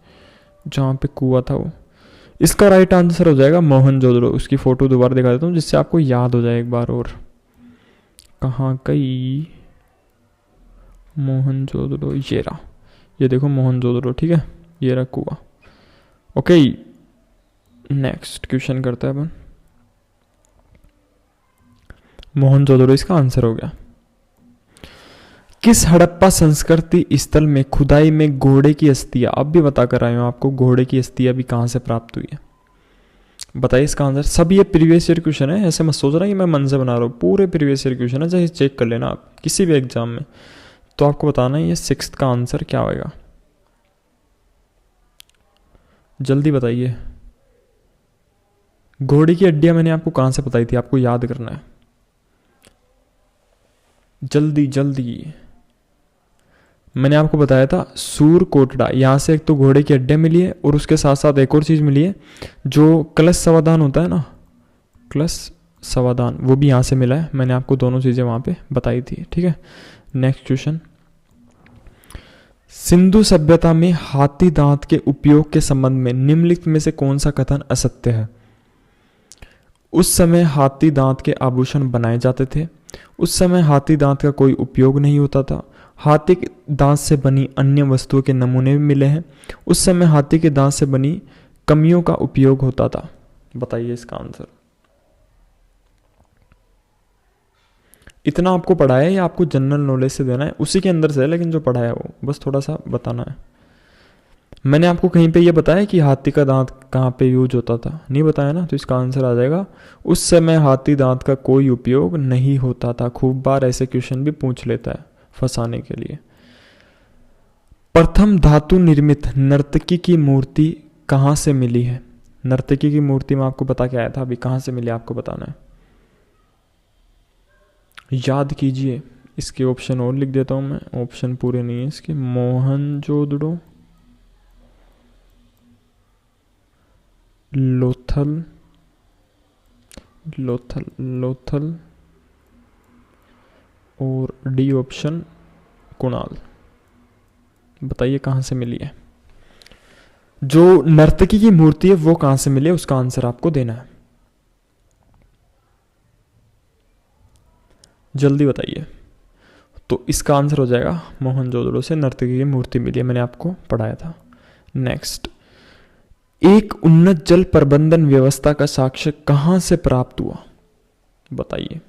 जहाँ पे कुआं था वो। इसका राइट आंसर हो जाएगा मोहनजोदड़ो। उसकी फोटो दोबारा दिखा देता हूँ जिससे आपको याद हो जाए एक बार और। कहाँ गई मोहनजोदड़ो, ये रहा, ये देखो मोहनजोदड़ो, ठीक है, ये रहा कुआं। ओके, नेक्स्ट क्वेश्चन करते हैं अपन। मोहनजोदड़ो इसका आंसर हो गया। किस हड़प्पा संस्कृति स्थल में खुदाई में घोड़े की अस्थियां, अब भी बता कर आए हूं आपको, घोड़े की अस्थियां भी कहां से प्राप्त हुई है, बताइए इसका आंसर। सब ये प्रीवियस ईयर क्वेश्चन है, ऐसे मत सोच रहा कि मैं मन से बना रहा हूँ, पूरे प्रीवियस ईयर क्वेश्चन है, चाहे चेक कर लेना आप किसी भी एग्जाम में। तो आपको बताना है ये 6th का आंसर क्या होगा, जल्दी बताइए। घोड़े की हड्डियां मैंने आपको कहां से बताई थी, आपको याद करना है, जल्दी जल्दी। मैंने आपको बताया था सूर कोटड़ा, यहाँ से एक तो घोड़े की हड्डियां मिली है, और उसके साथ साथ एक और चीज़ मिली है जो कलश समाधान होता है ना, कलश समाधान, वो भी यहाँ से मिला है। मैंने आपको दोनों चीज़ें वहाँ पे बताई थी, ठीक है। नेक्स्ट क्वेश्चन, सिंधु सभ्यता में हाथी दांत के उपयोग के संबंध में निम्नलिखित में से कौन सा कथन असत्य है? उस समय हाथी दांत के आभूषण बनाए जाते थे। उस समय हाथी दांत का कोई उपयोग नहीं होता था। हाथी के दांत से बनी अन्य वस्तुओं के नमूने भी मिले हैं। उस समय हाथी के दांत से बनी कमियों का उपयोग होता था। बताइए इसका आंसर। इतना आपको पढ़ाया है या आपको जनरल नॉलेज से देना है? उसी के अंदर से है, लेकिन जो पढ़ाया है वो बस थोड़ा सा बताना है। मैंने आपको कहीं पे ये बताया कि हाथी का दांत कहाँ पे यूज होता था? नहीं बताया ना, तो इसका आंसर आ जाएगा उस समय हाथी दांत का कोई उपयोग नहीं होता था। खूब बार ऐसे क्वेश्चन भी पूछ लेता है फंसाने के लिए। प्रथम धातु निर्मित नर्तकी की मूर्ति कहाँ से मिली है? नर्तकी की मूर्ति में आपको बता के आया था, अभी कहाँ से मिली आपको बताना है। याद कीजिए। इसके ऑप्शन और लिख देता हूं मैं, ऑप्शन पूरे नहीं है इसके। मोहनजोदड़ो, लोथल, लोथल, लोथल और डी ऑप्शन कुणाल। बताइए कहां से मिली है? जो नर्तकी की मूर्ति है वो कहां से मिली है, उसका आंसर आपको देना है। जल्दी बताइए। तो इसका आंसर हो जाएगा मोहनजोदड़ो से नर्तकी की मूर्ति मिली है, मैंने आपको पढ़ाया था। नेक्स्ट, एक उन्नत जल प्रबंधन व्यवस्था का साक्ष्य कहां से प्राप्त हुआ? बताइए।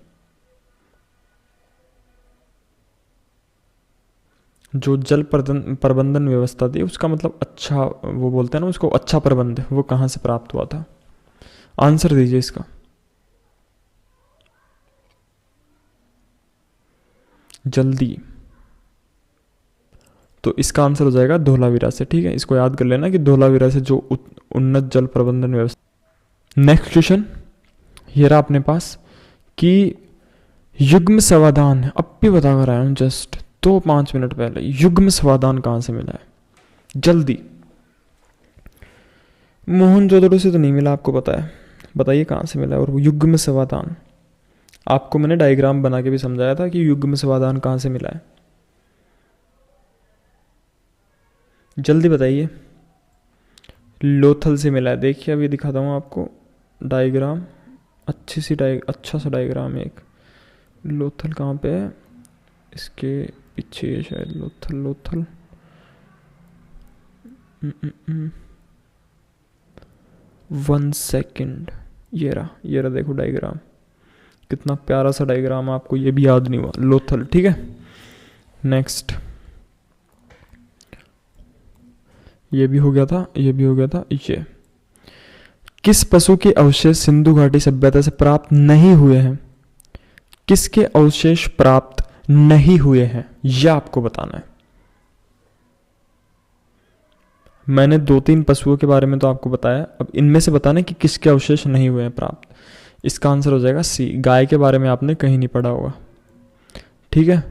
जो जल प्रबंधन व्यवस्था थी उसका मतलब अच्छा, वो बोलते हैं ना उसको, अच्छा प्रबंध, वो कहां से प्राप्त हुआ था? आंसर दीजिए इसका। जल्दी। तो इसका आंसर हो जाएगा धोलावीरा से। ठीक है, इसको याद कर लेना कि धोलावीरा से जो उन्नत जल प्रबंधन व्यवस्था। नेक्स्ट क्वेश्चन ये रहा अपने पास कि युग्म समाधान, अब भी बता कर आया हूं जस्ट तो 5 मिनट पहले, युग्म समाधान कहां से मिला है? जल्दी। मोहनजोदड़ो से तो नहीं मिला, आपको पता है, बताइए कहां से मिला है। और युग्म समाधान आपको मैंने डायग्राम बना के भी समझाया था कि युग्म समाधान कहां से मिला है। जल्दी बताइए। लोथल से मिला है। देखिए अभी दिखाता हूं आपको डायग्राम, अच्छा सा डायग्राम है एक। लोथल कहाँ पे है? इसके पीछे शायद लोथल, लोथल। 1 सेकेंड। ये रहा देखो डायग्राम, कितना प्यारा सा डायग्राम। आपको ये भी याद नहीं हुआ, लोथल। ठीक है, नेक्स्ट। ये भी हो गया था, ये भी हो गया था। ये किस पशु के अवशेष सिंधु घाटी सभ्यता से प्राप्त नहीं हुए हैं? किसके अवशेष प्राप्त नहीं हुए हैं यह आपको बताना है। मैंने 2-3 पशुओं के बारे में तो आपको बताया, अब इनमें से बताना कि किसके अवशेष नहीं हुए हैं प्राप्त। इसका आंसर हो जाएगा सी। गाय के बारे में आपने कहीं नहीं पढ़ा होगा। ठीक है,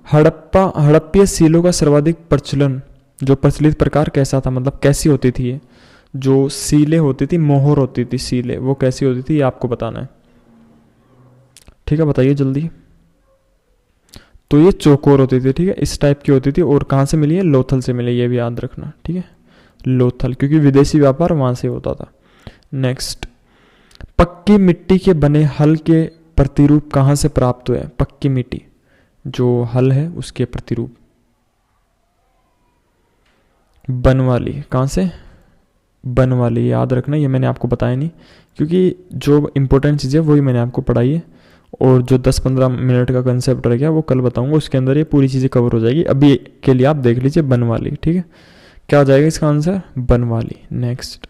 हड़प्पीय सीलों का सर्वाधिक प्रचलन, जो प्रचलित प्रकार कैसा था, मतलब कैसी होती थी ये? जो सीलें होती थी, मोहर होती थी सीलें, वो कैसी होती थी ये आपको बताना है। ठीक है, बताइए जल्दी। तो ये चौकोर होती थी। ठीक है, इस टाइप की होती थी। और कहाँ से मिली है? लोथल से मिली, ये भी याद रखना। ठीक है, लोथल, क्योंकि विदेशी व्यापार वहां से होता था। नेक्स्ट, पक्की मिट्टी के बने हल के प्रतिरूप कहाँ से प्राप्त हुए? पक्की मिट्टी, जो हल है उसके प्रतिरूप। बनवाली, कहाँ से? बनवाली, याद रखना। ये मैंने आपको बताया नहीं, क्योंकि जो इंपॉर्टेंट चीज़ है वही मैंने आपको पढ़ाई है। और जो 10-15 मिनट का कंसेप्ट रह गया वो कल बताऊंगा, उसके अंदर ये पूरी चीज़ें कवर हो जाएगी। अभी के लिए आप देख लीजिए बनवाली। ठीक है, क्या हो जाएगा इसका आंसर? बनवाली। नेक्स्ट,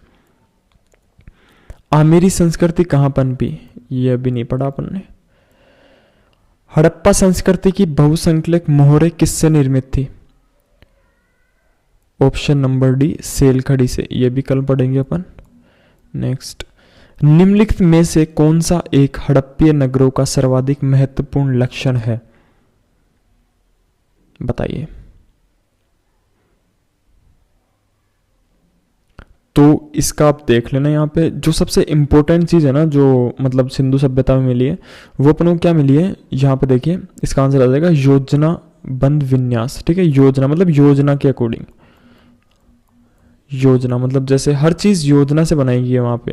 आमेरी संस्कृति कहाँ पनपी? ये अभी नहीं पढ़ा अपन ने। हड़प्पा संस्कृति की बहुसंख्यक मोहरें किससे निर्मित थी? ऑप्शन नंबर डी, सेल खड़ी से। ये भी कल पढ़ेंगे अपन। नेक्स्ट, निम्नलिखित में से कौन सा एक हड़प्पीय नगरों का सर्वाधिक महत्वपूर्ण लक्षण है? बताइए। तो इसका आप देख लेना, यहाँ पे जो सबसे इंपॉर्टेंट चीज है ना, जो मतलब सिंधु सभ्यता में मिली है, वो अपन को क्या मिली है? यहाँ पे देखिए, इसका आंसर आ जाएगा योजना बंद विन्यास, ठीक है। योजना मतलब योजना के अकॉर्डिंग, योजना मतलब जैसे हर चीज़ योजना से बनाई है वहाँ पे।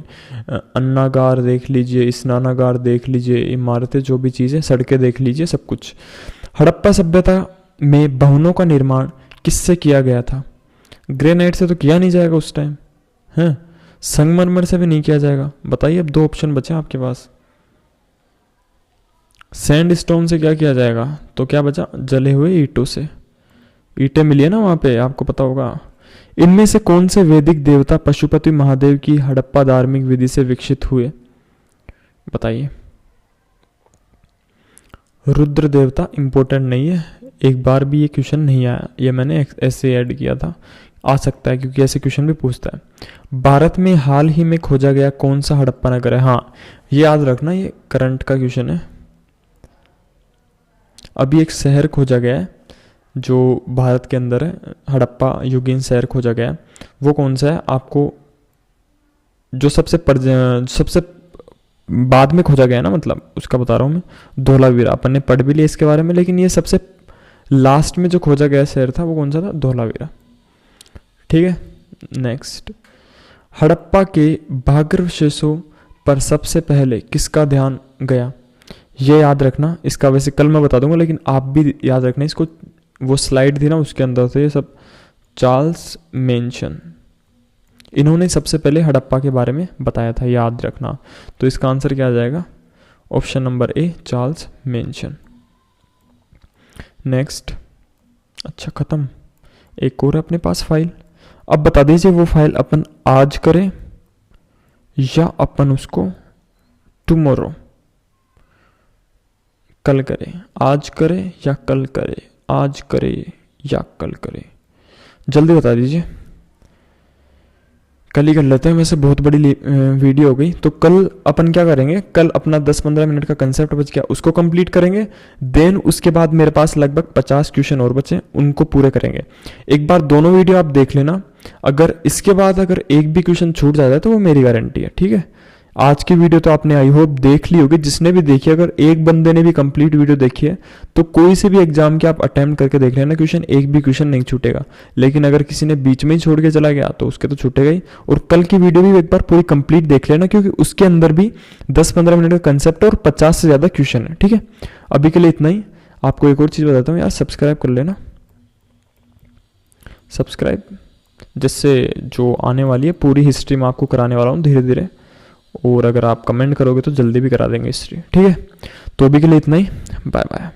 अन्नागार देख लीजिए, स्नानागार देख लीजिए, इमारतें जो भी चीज़ें, सड़कें देख लीजिए, सब कुछ। हड़प्पा सभ्यता में भवनों का निर्माण किससे किया गया था? ग्रेनाइट से तो किया नहीं जाएगा उस टाइम, है। संगमरमर से भी नहीं किया जाएगा। बताइए, अब 2 ऑप्शन बचे आपके पास। सैंड स्टोन से क्या किया जाएगा? तो क्या बचा? जले हुए ईंटों से। ईंटें मिली है ना वहाँ पे, आपको पता होगा। इनमें से कौन से वैदिक देवता पशुपति महादेव की हड़प्पा धार्मिक विधि से विकसित हुए? बताइए। रुद्र देवता इंपॉर्टेंट नहीं है, एक बार भी ये क्वेश्चन नहीं आया, ये मैंने ऐसे ऐड किया था। आ सकता है क्योंकि ऐसे क्वेश्चन भी पूछता है। भारत में हाल ही में खोजा गया कौन सा हड़प्पा नगर है? हाँ, ये याद रखना, ये करंट का क्वेश्चन है। अभी एक शहर खोजा गया है जो भारत के अंदर है, हड़प्पा युगीन शहर खोजा गया है। वो कौन सा है? आपको जो सबसे बाद में खोजा गया है ना, मतलब उसका बता रहा हूँ मैं। धोलावीरा, अपन ने पढ़ भी लिया इसके बारे में, लेकिन ये सबसे लास्ट में जो खोजा गया शहर था वो कौन सा था? धोलावीरा, ठीक है। नेक्स्ट, हड़प्पा के भाग्यावशेषों पर सबसे पहले किसका ध्यान गया? ये याद रखना, इसका वैसे कल मैं बता दूंगा, लेकिन आप भी याद रखना इसको। वो स्लाइड थी ना, उसके अंदर थे ये सब। चार्ल्स मेंशन, इन्होंने सबसे पहले हड़प्पा के बारे में बताया था, याद रखना। तो इसका आंसर क्या आ जाएगा? Option number A, Charles mention. Next, अच्छा खत्म। एक और अपने पास फाइल। अब बता दीजिए वो फाइल अपन आज करें या अपन उसको टुमारो, कल करें। आज करें या कल करें? आज करें या कल करें? जल्दी बता दीजिए। कल ही कर लेते हैं, वैसे बहुत बड़ी वीडियो हो गई। तो कल अपन क्या करेंगे? कल अपना 10-15 मिनट का कंसेप्ट बच गया, उसको कंप्लीट करेंगे। देन उसके बाद मेरे पास लगभग 50 क्वेश्चन और बचे, उनको पूरे करेंगे। एक बार दोनों वीडियो आप देख लेना। अगर इसके बाद अगर एक भी क्वेश्चन छूट जाता है तो वो मेरी गारंटी है, ठीक है। आज की वीडियो तो आपने आई होप देख ली होगी, जिसने भी देखी। अगर एक बंदे ने भी कंप्लीट वीडियो देखी है तो कोई से भी एग्जाम के आप अटेम्प्ट करके देख लेना, क्वेश्चन एक भी क्वेश्चन नहीं छूटेगा। लेकिन अगर किसी ने बीच में ही छोड़ के चला गया तो उसके तो छूटेगा ही। और कल की वीडियो भी एक बार पूरी कंप्लीट देख लेना, क्योंकि उसके अंदर भी 10-15 मिनट का कंसेप्ट और 50 से ज़्यादा क्वेश्चन है, ठीक है। अभी के लिए इतना ही। आपको एक और चीज़ बताता हूँ यार, सब्सक्राइब कर लेना, सब्सक्राइब, जिससे जो आने वाली है पूरी हिस्ट्री मैं आपको कराने वाला हूँ धीरे धीरे। और अगर आप कमेंट करोगे तो जल्दी भी करा देंगे हिस्ट्री, ठीक है। तो अभी के लिए इतना ही, बाय बाय।